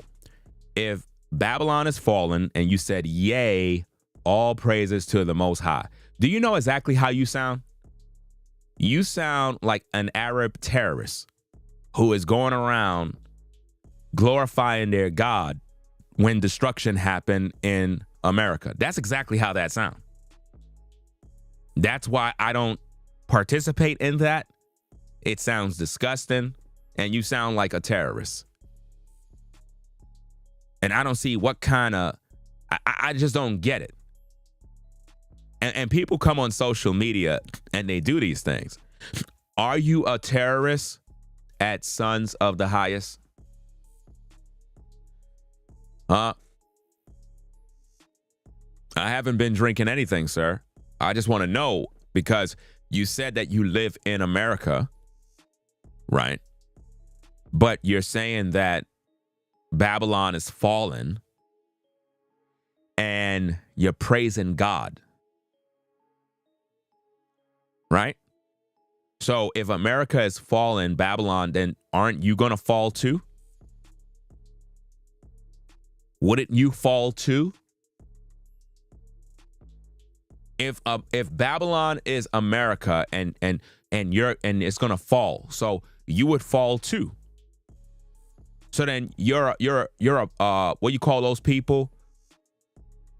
if Babylon is fallen and you said, yay, all praises to the Most High, do you know exactly how you sound? You sound like an Arab terrorist who is going around glorifying their God when destruction happened in America. That's exactly how that sounds. That's why I don't participate in that. It sounds disgusting, and you sound like a terrorist. And I don't see what kind of, I just don't get it. And people come on social media and they do these things. Are you a terrorist at Sons of the Highest? I haven't been drinking anything, sir. I just want to know, because you said that you live in America, right? But you're saying that Babylon is fallen and you're praising God, right? So if America is fallen, Babylon, then aren't you going to fall too? Wouldn't you fall too? If Babylon is America and it's gonna fall, so you would fall too. So then you're a what you call those people?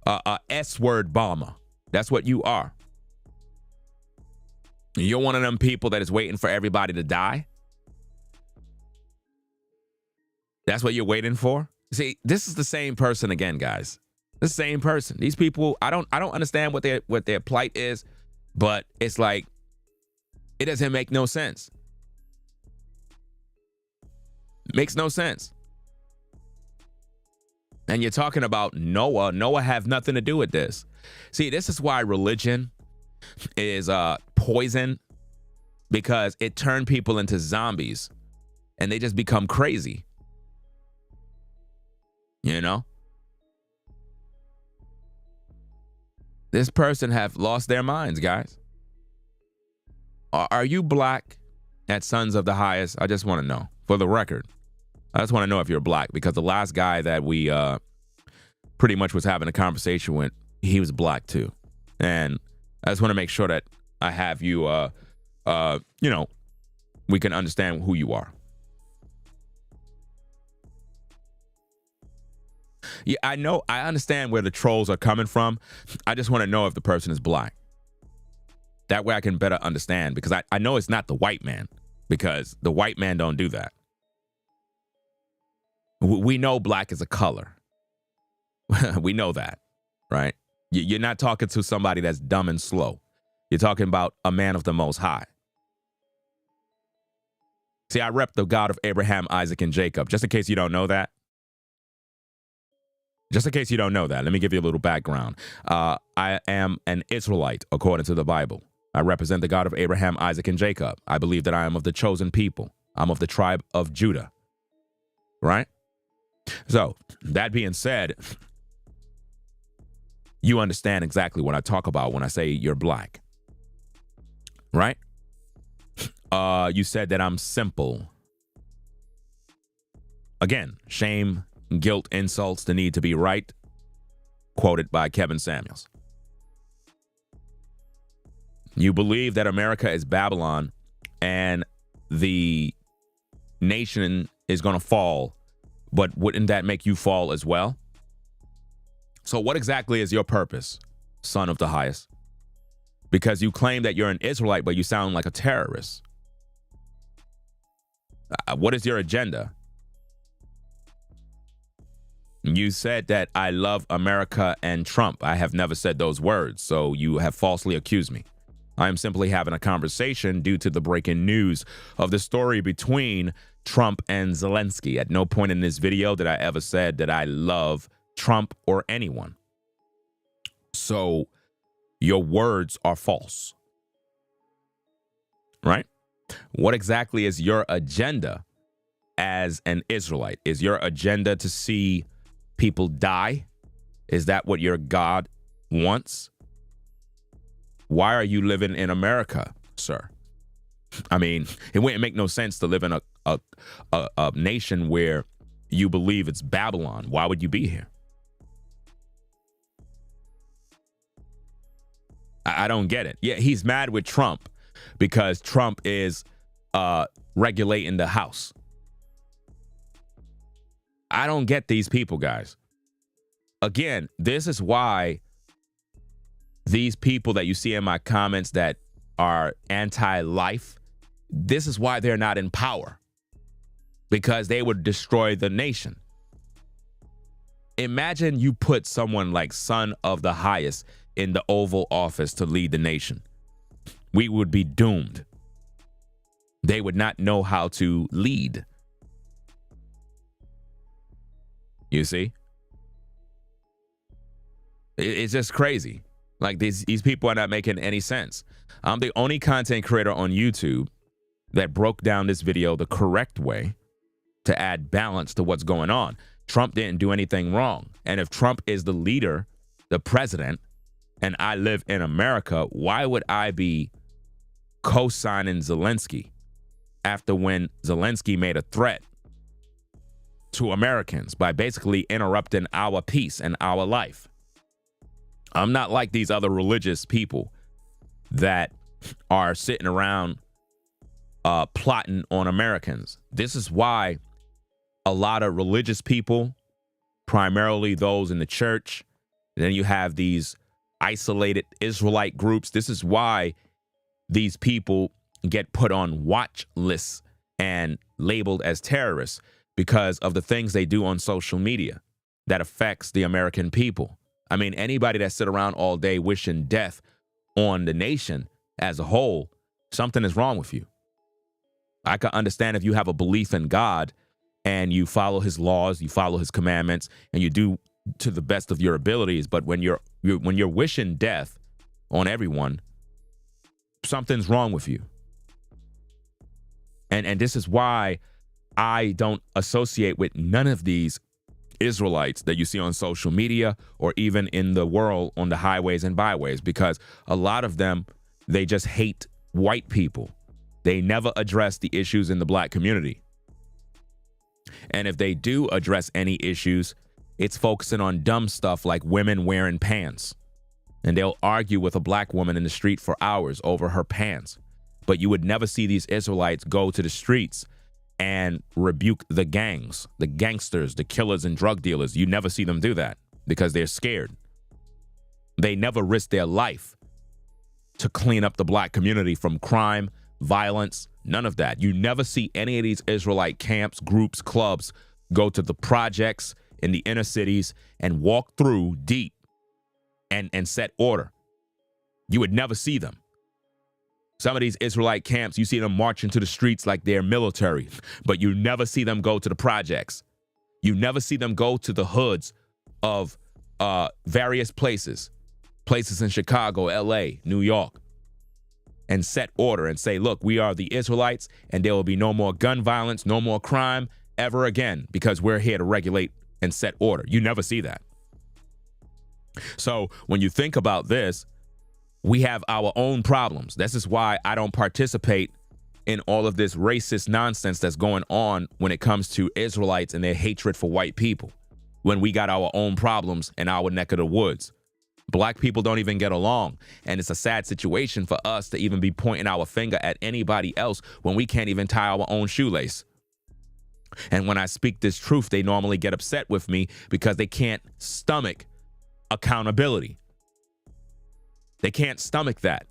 A S-word bomber. That's what you are. You're one of them people that is waiting for everybody to die. That's what you're waiting for. See, this is the same person again, guys. The same person. These people, I don't understand what their plight is, but it's like it doesn't make no sense. Makes no sense. And you're talking about Noah. Noah have nothing to do with this. See, this is why religion is poison, because it turned people into zombies and they just become crazy. You know? This person have lost their minds, guys. Are you black at Sons of the Highest? I just want to know, for the record. I just want to know if you're black, because the last guy that we pretty much was having a conversation with, he was black too. And I just want to make sure that I have you, you know, we can understand who you are. Yeah, I know. I understand where the trolls are coming from. I just want to know if the person is black. That way I can better understand, because I know it's not the white man, because the white man don't do that. We know black is a color. We know that, right? You're not talking to somebody that's dumb and slow. You're talking about a man of the Most High. See, I rep the God of Abraham, Isaac, and Jacob, just in case you don't know that. Just in case you don't know that, let me give you a little background. I am an Israelite, according to the Bible. I represent the God of Abraham, Isaac, and Jacob. I believe that I am of the chosen people. I'm of the tribe of Judah, right? So that being said, you understand exactly what I talk about when I say you're black, right? You said that I'm simple. Again, shame, guilt, insults, the need to be right, quoted by Kevin Samuels. You believe that America is Babylon and the nation is going to fall, but wouldn't that make you fall as well? So what exactly is your purpose, son of the highest? Because you claim that you're an Israelite, but you sound like a terrorist. What is your agenda? You said that I love America and Trump. I have never said those words, so you have falsely accused me. I am simply having a conversation due to the breaking news of the story between Trump and Zelensky. At no point in this video did I ever said that I love Trump or anyone. So your words are false, right? What exactly is your agenda as an Israelite? Is your agenda to see people die? Is that what your God wants? Why are you living in America, sir? I mean, it wouldn't make no sense to live in a nation where you believe it's Babylon. Why would you be here? I don't get it. Yeah, he's mad with Trump because Trump is regulating the House. I don't get these people, guys. Again, this is why these people that you see in my comments that are anti-life, this is why they're not in power, because they would destroy the nation. Imagine you put someone like Son of the Highest in the Oval Office to lead the nation. We would be doomed. They would not know how to lead. You see? It's just crazy. Like these people are not making any sense. I'm the only content creator on YouTube that broke down this video the correct way to add balance to what's going on. Trump didn't do anything wrong. And if Trump is the leader, the president, and I live in America, why would I be co-signing Zelensky after when Zelensky made a threat to Americans by basically interrupting our peace and our life? I'm not like these other religious people that are sitting around plotting on Americans. This is why a lot of religious people, primarily those in the church, then you have these isolated Israelite groups. This is why these people get put on watch lists and labeled as terrorists, because of the things they do on social media that affects the American people. I mean, anybody that sit around all day wishing death on the nation as a whole, something is wrong with you. I can understand if you have a belief in God and you follow his laws, you follow his commandments, and you do to the best of your abilities. But when you're wishing death on everyone, something's wrong with you. And this is why I don't associate with none of these Israelites that you see on social media or even in the world on the highways and byways, because a lot of them, they just hate white people. They never address the issues in the black community. And if they do address any issues, it's focusing on dumb stuff like women wearing pants. And they'll argue with a black woman in the street for hours over her pants. But you would never see these Israelites go to the streets and rebuke the gangs, the gangsters, the killers and drug dealers. You never see them do that because they're scared. They never risk their life to clean up the black community from crime, violence, none of that. You never see any of these Israelite camps, groups, clubs go to the projects in the inner cities and walk through deep and set order. You would never see them. Some of these Israelite camps, you see them marching to the streets like they're military, but you never see them go to the projects. You never see them go to the hoods of various places in Chicago, LA, New York, and set order and say, look, we are the Israelites and there will be no more gun violence, no more crime, ever again because we're here to regulate and set order. You never see that. So when you think about this, we have our own problems. This is why I don't participate in all of this racist nonsense that's going on when it comes to Israelites and their hatred for white people, when we got our own problems in our neck of the woods. Black people don't even get along, and it's a sad situation for us to even be pointing our finger at anybody else when we can't even tie our own shoelace. And when I speak this truth, they normally get upset with me because they can't stomach accountability. They can't stomach that.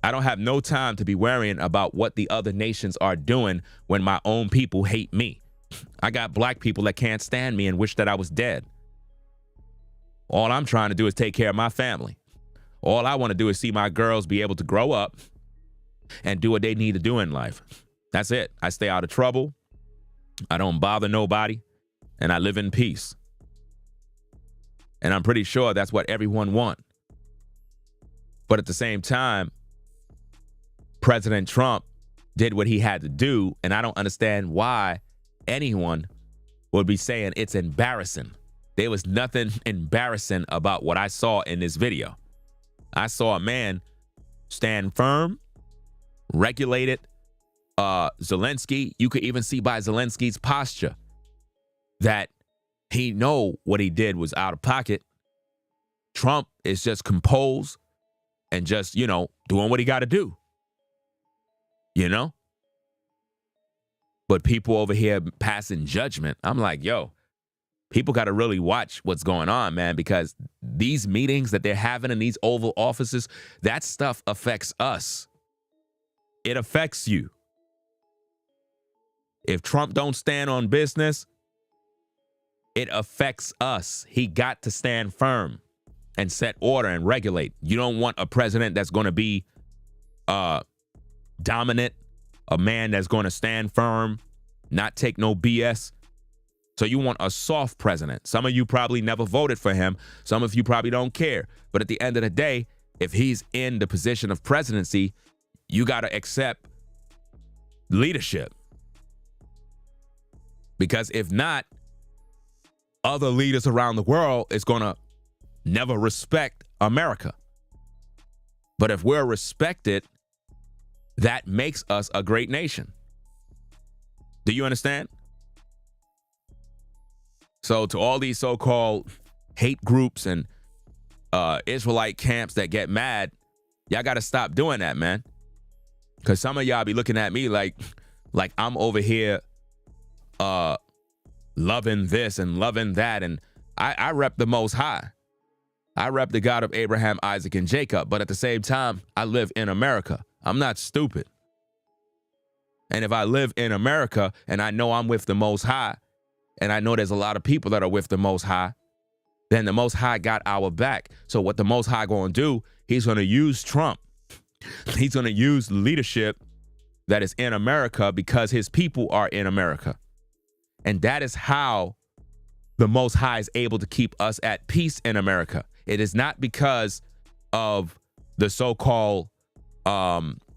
I don't have no time to be worrying about what the other nations are doing when my own people hate me. I got black people that can't stand me and wish that I was dead. All I'm trying to do is take care of my family. All I want to do is see my girls be able to grow up and do what they need to do in life. That's it. I stay out of trouble. I don't bother nobody, and I live in peace. And I'm pretty sure that's what everyone wants. But at the same time, President Trump did what he had to do, and I don't understand why anyone would be saying it's embarrassing. There was nothing embarrassing about what I saw in this video. I saw a man stand firm, regulated Zelensky. You could even see by Zelensky's posture that he know what he did was out of pocket. Trump is just composed and just, doing what he got to do. But people over here passing judgment. I'm like, yo, people got to really watch what's going on, man, because these meetings that they're having in these Oval Offices, that stuff affects us. It affects you. If Trump don't stand on business, it affects us. He got to stand firm and set order and regulate. You don't want a president that's going to be dominant, a man that's going to stand firm, not take no BS. So you want a soft president. Some of you probably never voted for him. Some of you probably don't care. But at the end of the day, if he's in the position of presidency, you got to accept leadership. Because if not, other leaders around the world is going to never respect America. But if we're respected, that makes us a great nation. Do you understand? So to all these so-called hate groups and Israelite camps that get mad, y'all got to stop doing that, man. Because some of y'all be looking at me like I'm over here loving this and loving that. And I rep the Most High. I rep the God of Abraham, Isaac, and Jacob. But at the same time, I live in America. I'm not stupid. And if I live in America and I know I'm with the Most High, and I know there's a lot of people that are with the Most High, then the Most High got our back. So what the Most High going to do, he's going to use Trump. He's going to use leadership that is in America because his people are in America. And that is how the Most High is able to keep us at peace in America. It is not because of the so-called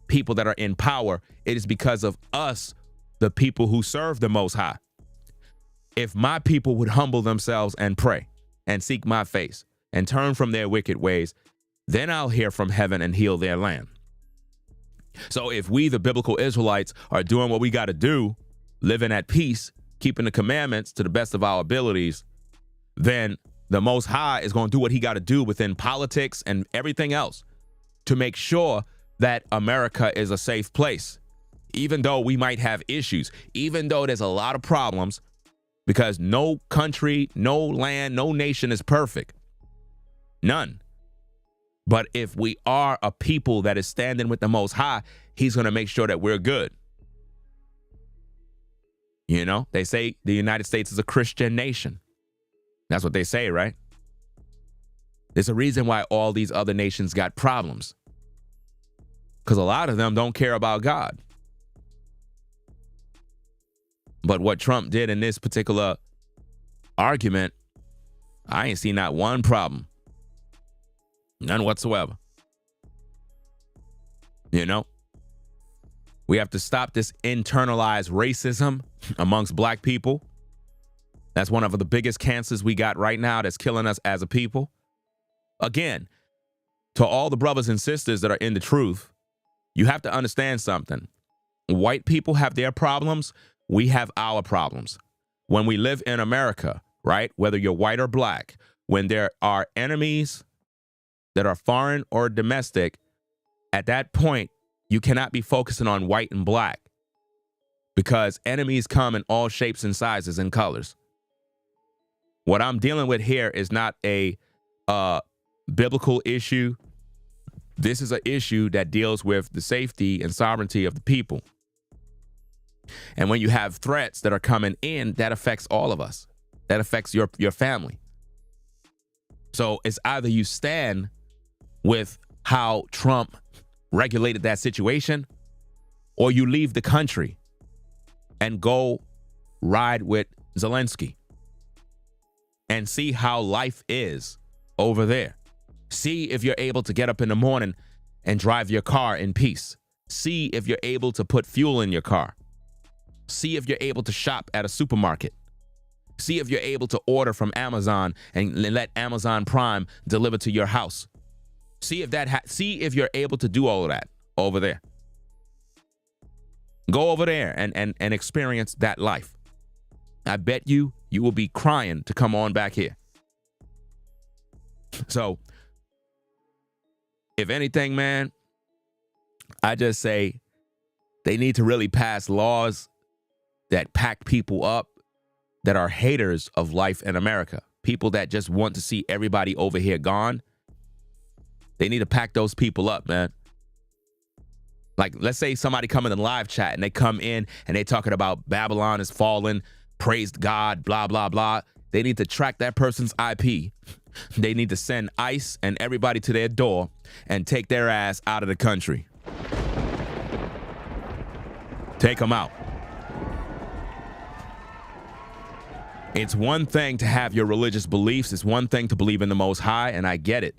people that are in power. It is because of us, the people who serve the Most High. If my people would humble themselves and pray and seek my face and turn from their wicked ways, then I'll hear from heaven and heal their land. So if we, the biblical Israelites, are doing what we got to do, living at peace, keeping the commandments to the best of our abilities, then the Most High is going to do what he got to do within politics and everything else to make sure that America is a safe place. Even though we might have issues, even though there's a lot of problems, because no country, no land, no nation is perfect. None. But if we are a people that is standing with the Most High, he's going to make sure that we're good. They say the United States is a Christian nation. That's what they say, right? There's a reason why all these other nations got problems. Because a lot of them don't care about God. But what Trump did in this particular argument, I ain't seen not one problem. None whatsoever. We have to stop this internalized racism amongst black people. That's one of the biggest cancers we got right now that's killing us as a people. Again, to all the brothers and sisters that are in the truth, you have to understand something. White people have their problems. We have our problems. When we live in America, right, whether you're white or black, when there are enemies that are foreign or domestic, at that point, you cannot be focusing on white and black because enemies come in all shapes and sizes and colors. What I'm dealing with here is not a biblical issue. This is an issue that deals with the safety and sovereignty of the people. And when you have threats that are coming in, that affects all of us. That affects your family. So it's either you stand with how Trump regulated that situation, or you leave the country and go ride with Zelensky and see how life is over there. See if you're able to get up in the morning and drive your car in peace. See if you're able to put fuel in your car. See if you're able to shop at a supermarket. See if you're able to order from Amazon and let Amazon Prime deliver to your house. See if you're able to do all of that over there. Go over there and experience that life. I bet you will be crying to come on back here. So, if anything, man, I just say they need to really pass laws that pack people up that are haters of life in America. People that just want to see everybody over here gone. They need to pack those people up, man. Like, let's say somebody come in the live chat and they come in and they talking about Babylon is fallen, praised God, blah, blah, blah. They need to track that person's IP. They need to send ICE and everybody to their door and take their ass out of the country. Take them out. It's one thing to have your religious beliefs. It's one thing to believe in the Most High, and I get it.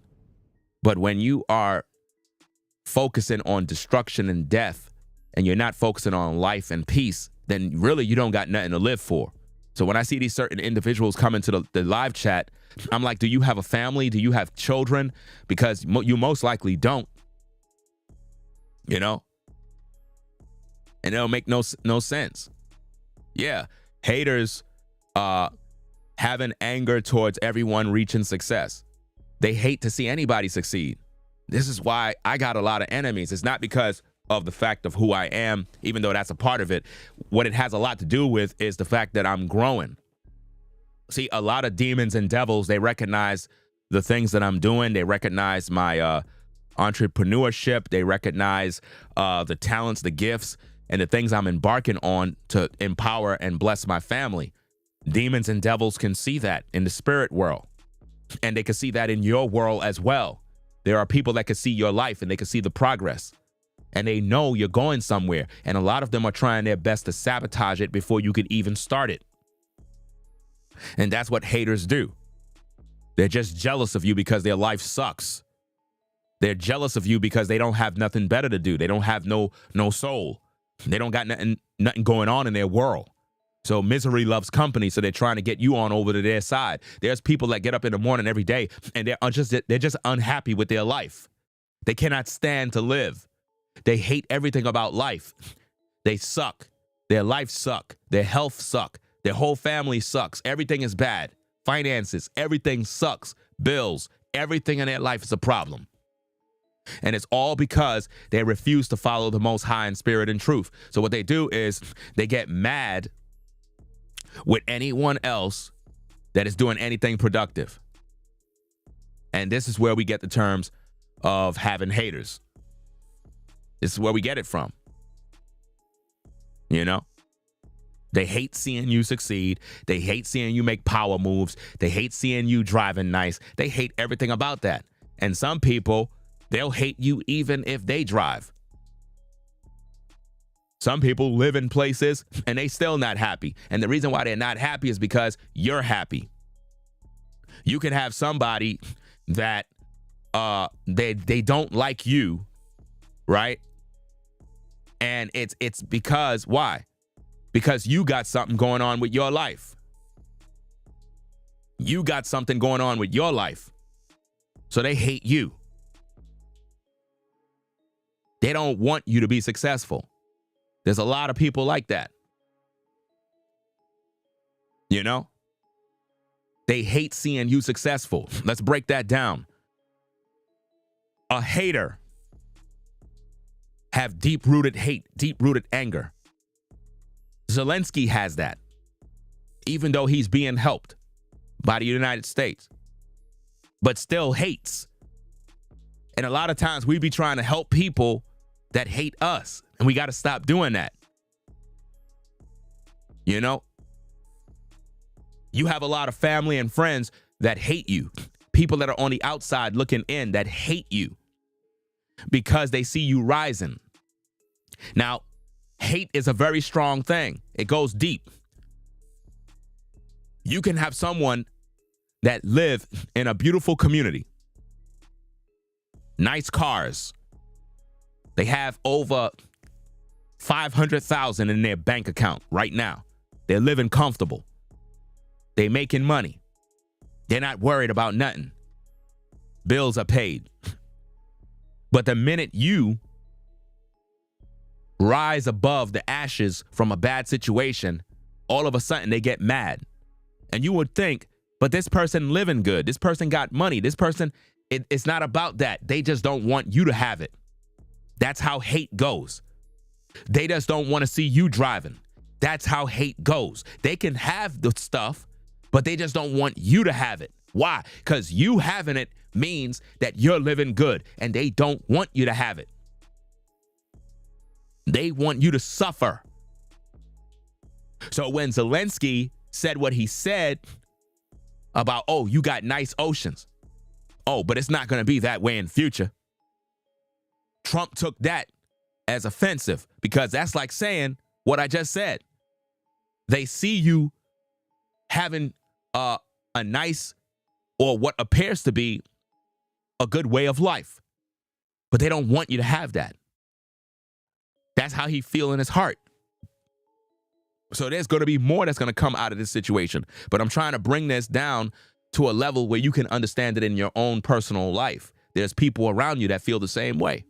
But when you are focusing on destruction and death, and you're not focusing on life and peace, then really you don't got nothing to live for. So when I see these certain individuals come into the live chat, I'm like, do you have a family? Do you have children? Because you most likely don't. You know? And it'll make no sense. Yeah, haters having anger towards everyone reaching success. They hate to see anybody succeed. This is why I got a lot of enemies. It's not because of the fact of who I am, even though that's a part of it. What it has a lot to do with is the fact that I'm growing. See, a lot of demons and devils, they recognize the things that I'm doing. They recognize my entrepreneurship. They recognize the talents, the gifts, and the things I'm embarking on to empower and bless my family. Demons and devils can see that in the spirit world. And they can see that in your world as well. There are people that can see your life and they can see the progress. And they know you're going somewhere. And a lot of them are trying their best to sabotage it before you could even start it. And that's what haters do. They're just jealous of you because their life sucks. They're jealous of you because they don't have nothing better to do. They don't have no soul. They don't got nothing going on in their world. So misery loves company, so they're trying to get you on over to their side. There's people that get up in the morning every day and they're just unhappy with their life. They cannot stand to live. They hate everything about life. They suck. Their life suck. Their health suck. Their whole family sucks. Everything is bad. Finances, everything sucks. Bills, everything in their life is a problem. And it's all because they refuse to follow the Most High in spirit and truth. So what they do is they get mad with anyone else that is doing anything productive. And this is where we get the terms of having haters. This is where we get it from. You know? They hate seeing you succeed. They hate seeing you make power moves. They hate seeing you driving nice. They hate everything about that. And some people, they'll hate you even if they drive. Some people live in places and they still not happy. And the reason why they're not happy is because you're happy. You can have somebody that they don't like you, right? And it's because, why? Because you got something going on with your life. You got something going on with your life. So they hate you. They don't want you to be successful. There's a lot of people like that. You know? They hate seeing you successful. Let's break that down. A hater have deep-rooted hate, deep-rooted anger. Zelensky has that, even though he's being helped by the United States, but still hates. And a lot of times we be trying to help people that hate us, and we got to stop doing that. You know? You have a lot of family and friends that hate you. People that are on the outside looking in that hate you because they see you rising. Now, hate is a very strong thing. It goes deep. You can have someone that live in a beautiful community, nice cars. They have over 500,000 in their bank account right now. They're living comfortable. They making money. They're not worried about nothing. Bills are paid. But the minute you rise above the ashes from a bad situation, all of a sudden they get mad. And you would think, but this person living good. This person got money. This person, it's not about that. They just don't want you to have it. That's how hate goes. They just don't want to see you driving. That's how hate goes. They can have the stuff, but they just don't want you to have it. Why? Because you having it means that you're living good, and they don't want you to have it. They want you to suffer. So when Zelensky said what he said about, oh, you got nice oceans. Oh, but it's not going to be that way in future. Trump took that as offensive because that's like saying what I just said. They see you having a nice, or what appears to be a good way of life, but they don't want you to have that. That's how he feels in his heart. So there's going to be more that's going to come out of this situation, but I'm trying to bring this down to a level where you can understand it in your own personal life. There's people around you that feel the same way.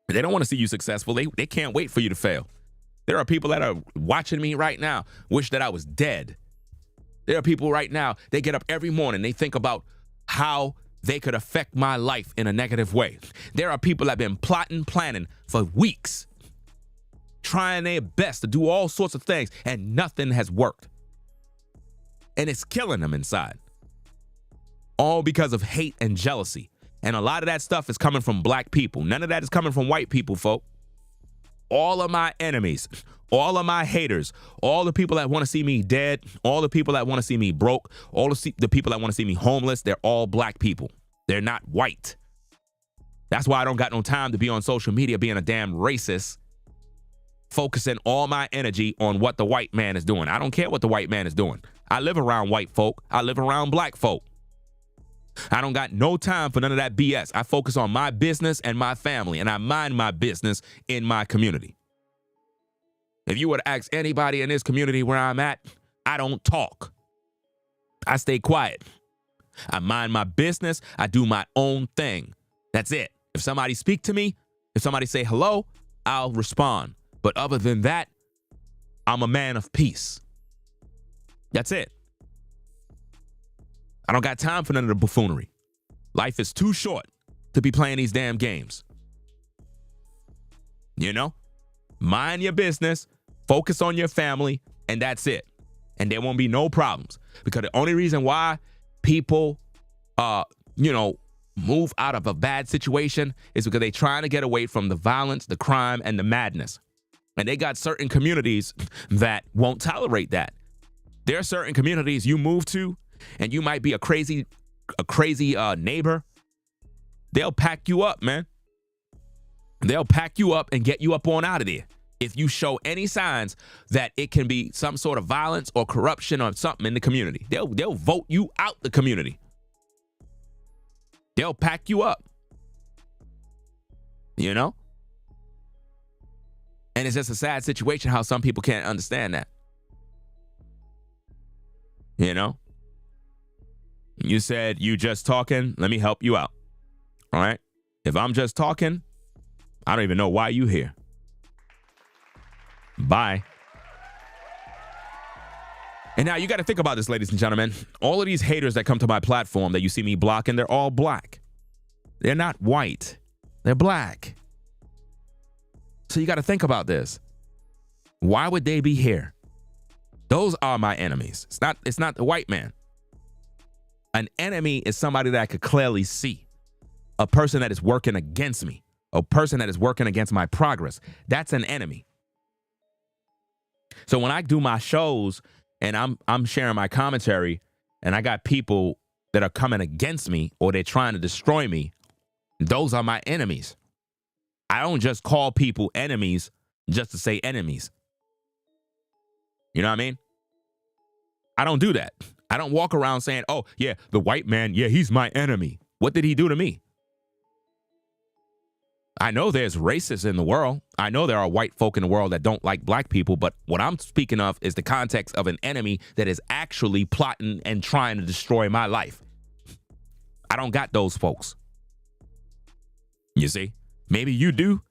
They don't want to see you successful. They can't wait for you to fail. There are people that are watching me right now, wish that I was dead. There are people right now, they get up every morning, they think about how they could affect my life in a negative way. There are people that have been plotting, planning for weeks, trying their best to do all sorts of things, and nothing has worked. And it's killing them inside. All because of hate and jealousy. And a lot of that stuff is coming from black people. None of that is coming from white people, folk. All of my enemies, all of my haters, all the people that want to see me dead, all the people that want to see me broke, all the people that want to see me homeless, they're all black people. They're not white. That's why I don't got no time to be on social media being a damn racist, focusing all my energy on what the white man is doing. I don't care what the white man is doing. I live around white folk. I live around black folk. I don't got no time for none of that BS. I focus on my business and my family, and I mind my business in my community. If you were to ask anybody in this community where I'm at, I don't talk. I stay quiet. I mind my business. I do my own thing. That's it. If somebody speak to me, if somebody say hello, I'll respond. But other than that, I'm a man of peace. That's it. I don't got time for none of the buffoonery. Life is too short to be playing these damn games. You know? Mind your business, focus on your family, and that's it. And there won't be no problems. Because the only reason why people, move out of a bad situation is because they're trying to get away from the violence, the crime, and the madness. And they got certain communities that won't tolerate that. There are certain communities you move to, and you might be a crazy neighbor. They'll pack you up, man. They'll pack you up and get you up on out of there. If you show any signs that it can be some sort of violence or corruption or something in the community, they'll vote you out the community. They'll pack you up. You know? And it's just a sad situation how some people can't understand that. You know? You said you just talking. Let me help you out. All right? If I'm just talking, I don't even know why you here. Bye. And now you got to think about this, ladies and gentlemen. All of these haters that come to my platform that you see me blocking, they're all black. They're not white. They're black. So you got to think about this. Why would they be here? Those are my enemies. It's not the white man. An enemy is somebody that I could clearly see. A person that is working against me. A person that is working against my progress. That's an enemy. So when I do my shows and I'm sharing my commentary and I got people that are coming against me or they're trying to destroy me, those are my enemies. I don't just call people enemies just to say enemies. You know what I mean? I don't do that. I don't walk around saying, oh, yeah, the white man, yeah, he's my enemy. What did he do to me? I know there's racists in the world. I know there are white folk in the world that don't like black people, but what I'm speaking of is the context of an enemy that is actually plotting and trying to destroy my life. I don't got those folks. You see? Maybe you do.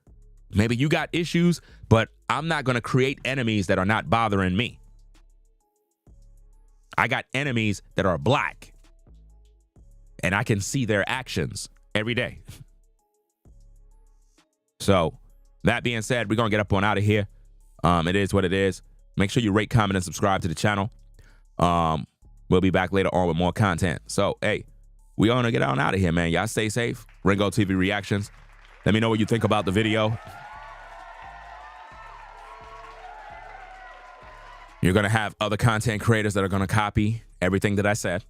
Maybe you got issues, but I'm not going to create enemies that are not bothering me. I got enemies that are black, and I can see their actions every day. So, that being said, we're going to get up on out of here. It is what it is. Make sure you rate, comment, and subscribe to the channel. We'll be back later on with more content. So, hey, we going to get on out of here, man. Y'all stay safe. Ringo TV Reactions. Let me know what you think about the video. You're going to have other content creators that are going to copy everything that I said.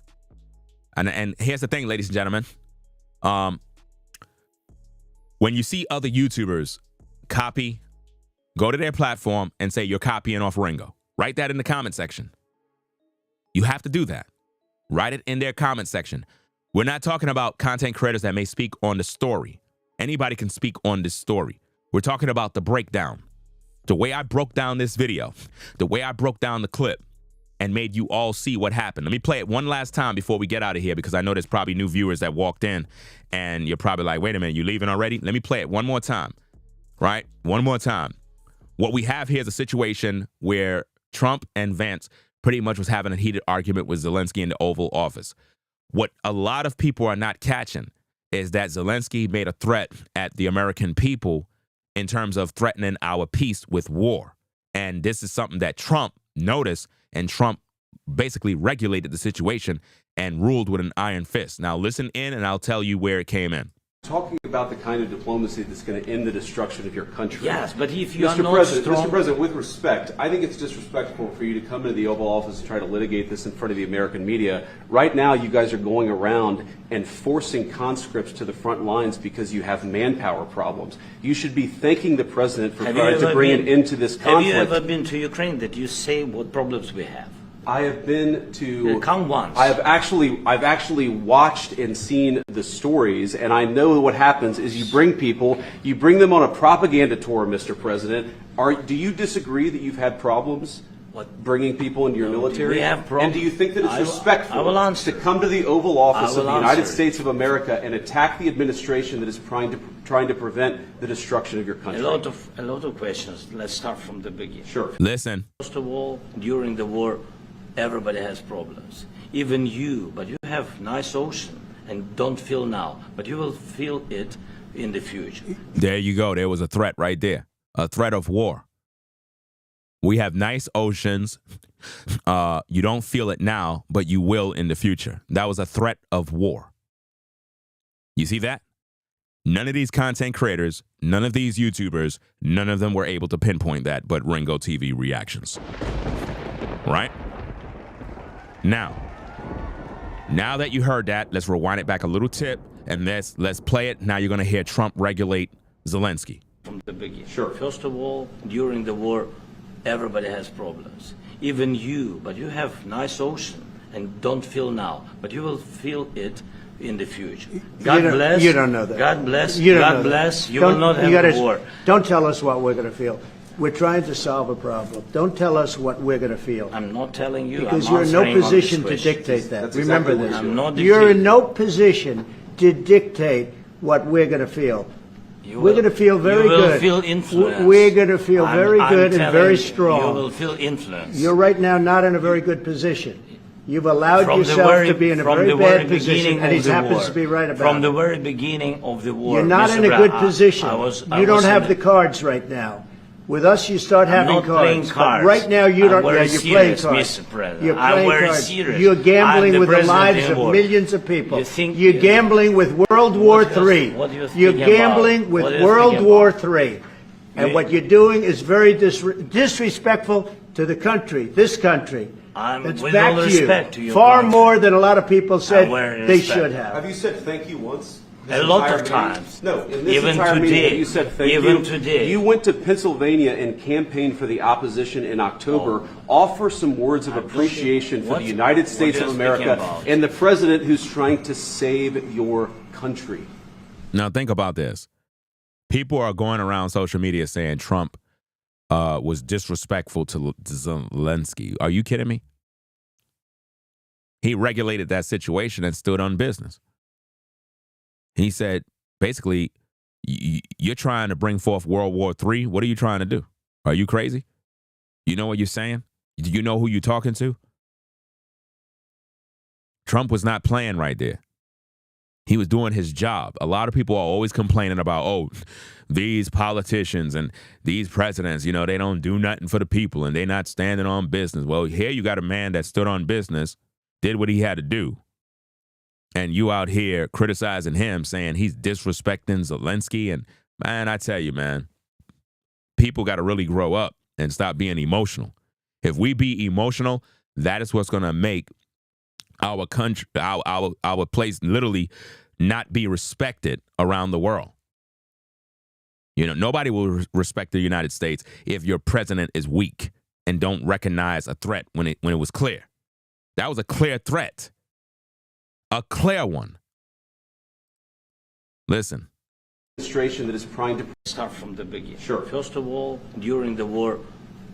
And here's the thing, ladies and gentlemen. When you see other YouTubers copy, go to their platform and say you're copying off Ringo. Write that in the comment section. You have to do that. Write it in their comment section. We're not talking about content creators that may speak on the story. Anybody can speak on this story. We're talking about the breakdown. The way I broke down this video, the way I broke down the clip and made you all see what happened. Let me play it one last time before we get out of here, because I know there's probably new viewers that walked in and you're probably like, wait a minute, you leaving already? Let me play it one more time, right? One more time. What we have here is a situation where Trump and Vance pretty much was having a heated argument with Zelensky in the Oval Office. What a lot of people are not catching is that Zelensky made a threat at the American people in terms of threatening our peace with war. And this is something that Trump noticed, and Trump basically regulated the situation and ruled with an iron fist. Now listen in and I'll tell you where it came in. Talking about the kind of diplomacy that's going to end the destruction of your country. Yes, but if you are Mr. not President, strong... Mr. President, with respect, I think it's disrespectful for you to come into the Oval Office and try to litigate this in front of the American media. Right now, you guys are going around and forcing conscripts to the front lines because you have manpower problems. You should be thanking the President for trying to bring an end to this conflict. Have you ever been to Ukraine that you say what problems we have? I have been to. Come once. I've actually watched and seen the stories, and I know what happens is you bring them on a propaganda tour, Mr. President. Do you disagree that you've had problems bringing people into your military? We have problems. And do you think that it's respectful to come to the Oval Office of the United States of America and attack the administration that is trying to prevent the destruction of your country? A lot of questions. Let's start from the beginning. Sure. Listen. First of all, during the war, everybody has problems. Even you, but you have nice ocean and don't feel now, but you will feel it in the future. There you go. There was a threat right there. A threat of war. We have nice oceans. You don't feel it now, but you will in the future. That was a threat of war. You see that? None of these content creators, none of these YouTubers, none of them were able to pinpoint that, but Ringo TV Reactions. Right? Now that you heard that, let's rewind it back a little tip and let's play it. Now you're going to hear Trump regulate Zelensky. From the beginning. Sure. First of all, during the war, everybody has problems. Even you, but you have nice ocean and don't feel now, but you will feel it in the future. God bless. You don't know that. God bless. You don't God know bless. that. You will not have a war. Don't tell us what we're going to feel. We're trying to solve a problem. Don't tell us what we're going to feel. I'm not telling you. Because I'm you're in no answering on position this to question. dictate that. That's Remember exactly this. what I'm not You're in dictating. no position to dictate what we're going to feel. You We're will- going to feel very you will good. feel influenced. We're going to feel very I'm good and telling very you, strong. You will feel influence. You're right now not in a very good position. You've allowed From the yourself very- to be in a from very the bad very position, beginning and he of the happens war. to be right about From it. the very beginning of the war. You're not Mr. in a Brown, good position. I You don't was have in the cards right now. With us, you start I'm having not playing cards. But cards. right now, you I'm don't. very You're playing serious, cards. Mr. President. You're I'm playing very cards. serious. You're gambling I'm the with the president lives of anymore. millions of people. You think- You're gambling with World War III. What are you You're thinking gambling about? with What are you World thinking War about? III. And You- what you're doing is very disrespectful to the country, this country. I'm- It's with back all to respect you. to your Far country. more than a lot of people said very they respect. should have. Have you said thank you once? This A lot entire of meeting? times. No, in this Even entire today. meeting, you said thank Even you. today. You went to Pennsylvania and campaigned for the opposition in October. Offer some words of appreciation for What- the United what States are of you America speaking about? and the president who's trying to save your country. Now think about this. People are going around social media saying Trump was disrespectful to Zelensky. Are you kidding me? He regulated that situation and stood on business. He said, basically, you're trying to bring forth World War III. What are you trying to do? Are you crazy? You know what you're saying? Do you know who you're talking to? Trump was not playing right there. He was doing his job. A lot of people are always complaining about, oh, these politicians and these presidents, you know, they don't do nothing for the people and they're not standing on business. Well, here you got a man that stood on business, did what he had to do. And you out here criticizing him, saying he's disrespecting Zelensky. And man, I tell you, man, people got to really grow up and stop being emotional. If we be emotional, that is what's going to make our country, our place literally not be respected around the world. You know, nobody will respect the United States if your president is weak and don't recognize a threat when it was clear. That was a clear threat. A clear one. Listen. Administration that is trying to Start from the beginning. Sure. First of all, during the war,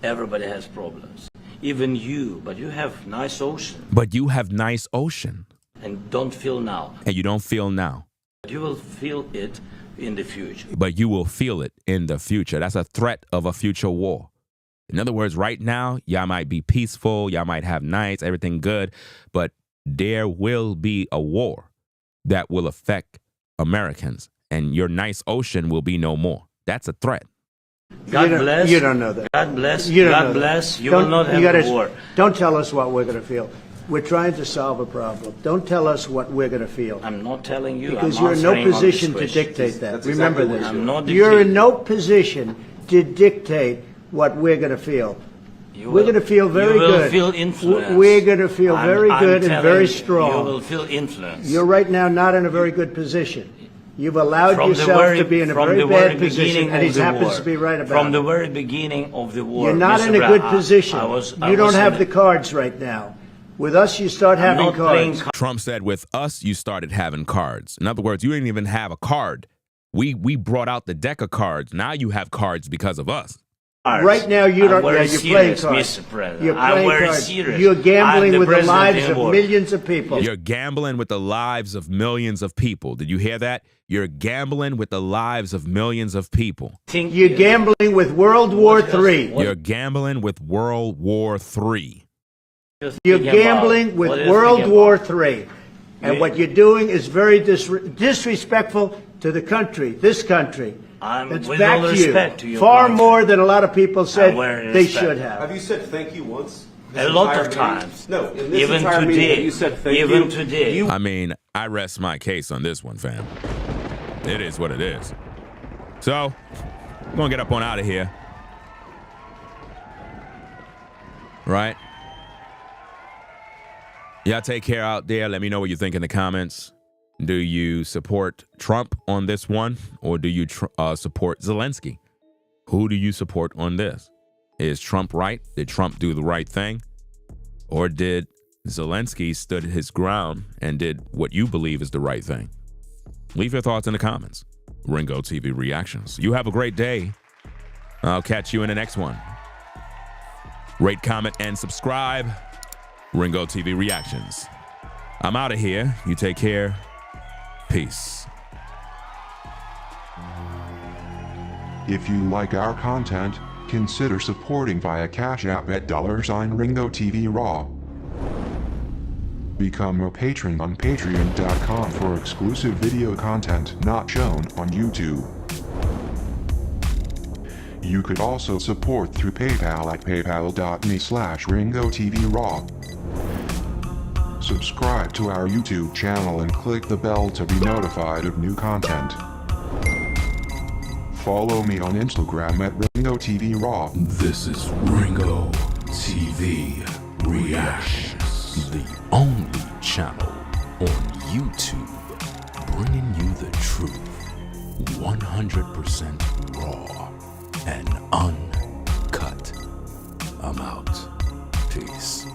everybody has problems. Even you, but you have nice ocean. But you have nice ocean. And don't feel now. And you don't feel now. You will feel it in the future. But you will feel it in the future. That's a threat of a future war. In other words, right now, y'all might be peaceful, y'all might have nights, everything good, but there will be a war that will affect Americans, and your nice ocean will be no more. That's a threat. God bless. You don't know that. God bless. You don't know God that. bless. You Don't- will not you have gotta- a war. Don't tell us what we're going to feel. We're trying to solve a problem. Don't tell us what we're going to feel. I'm not telling you. Because I'm you're in no answering on this position to question. dictate that. That's Remember exactly what this. I'm not You're dictating. in no position to dictate what we're going to feel. You We're will- going to feel very you will good. Feel influence. We're going to feel very good and telling very you, strong. You will feel influence. You're right now not in a very good position. You've allowed From the yourself very- to be in a from very the very bad position, beginning and he of the happens war. to be right about From it. the very beginning of the war. You're not Mr. in a Brown, good position. I You don't was have in the cards right now. With us, you start I'm having not playing cards. Trump said, with us, you started having cards. In other words, you didn't even have a card. We brought out the deck of cards. Now you have cards because of us. cards. Right now, you I'm don't. very Yeah, you're playing serious, cards. Mr. President. You're I'm playing very cards. serious. You're gambling I'm with the president lives of anymore. millions of people. You're gambling with the lives of millions of people. Did you hear that? You're gambling with the lives of millions of people. Think- You're gambling with World War III. What- You're gambling with World War III. You're Speaking about- gambling with what are you World speaking War about? III. And You- what you're doing is very disrespectful to the country, this country. I'm- It's with back all to respect you. to your Far country. more than a lot of people said very they respect. should have. Have you said thank you once? This A lot entire of meeting? times. No, in this Even entire meeting, today. have you said thank Even you. today. You I mean, I rest my case on this one, fam. It is what it is. So, I'm going to get up on out of here. Right? Y'all take care out there. Let me know what you think in the comments. Do you support Trump on this one, or do you support Zelensky? Who do you support on this? Is Trump right? Did Trump do the right thing? Or did Zelensky stood his ground and did what you believe is the right thing? Leave your thoughts in the comments. Ringo TV Reactions. You have a great day. I'll catch you in the next one. Rate, comment, and subscribe. Ringo TV Reactions. I'm out of here. You take care. Peace. If you like our content, consider supporting via Cash App at $Ringo TV Raw. Become a patron on patreon.com for exclusive video content not shown on YouTube. You could also support through PayPal at paypal.me/Ringo TV Raw. Subscribe to our YouTube channel and click the bell to be notified of new content. Follow me on Instagram at Ringo TV Raw. This is Ringo TV Reactions, the only channel on YouTube bringing you the truth 100% raw and uncut. I'm out. Peace.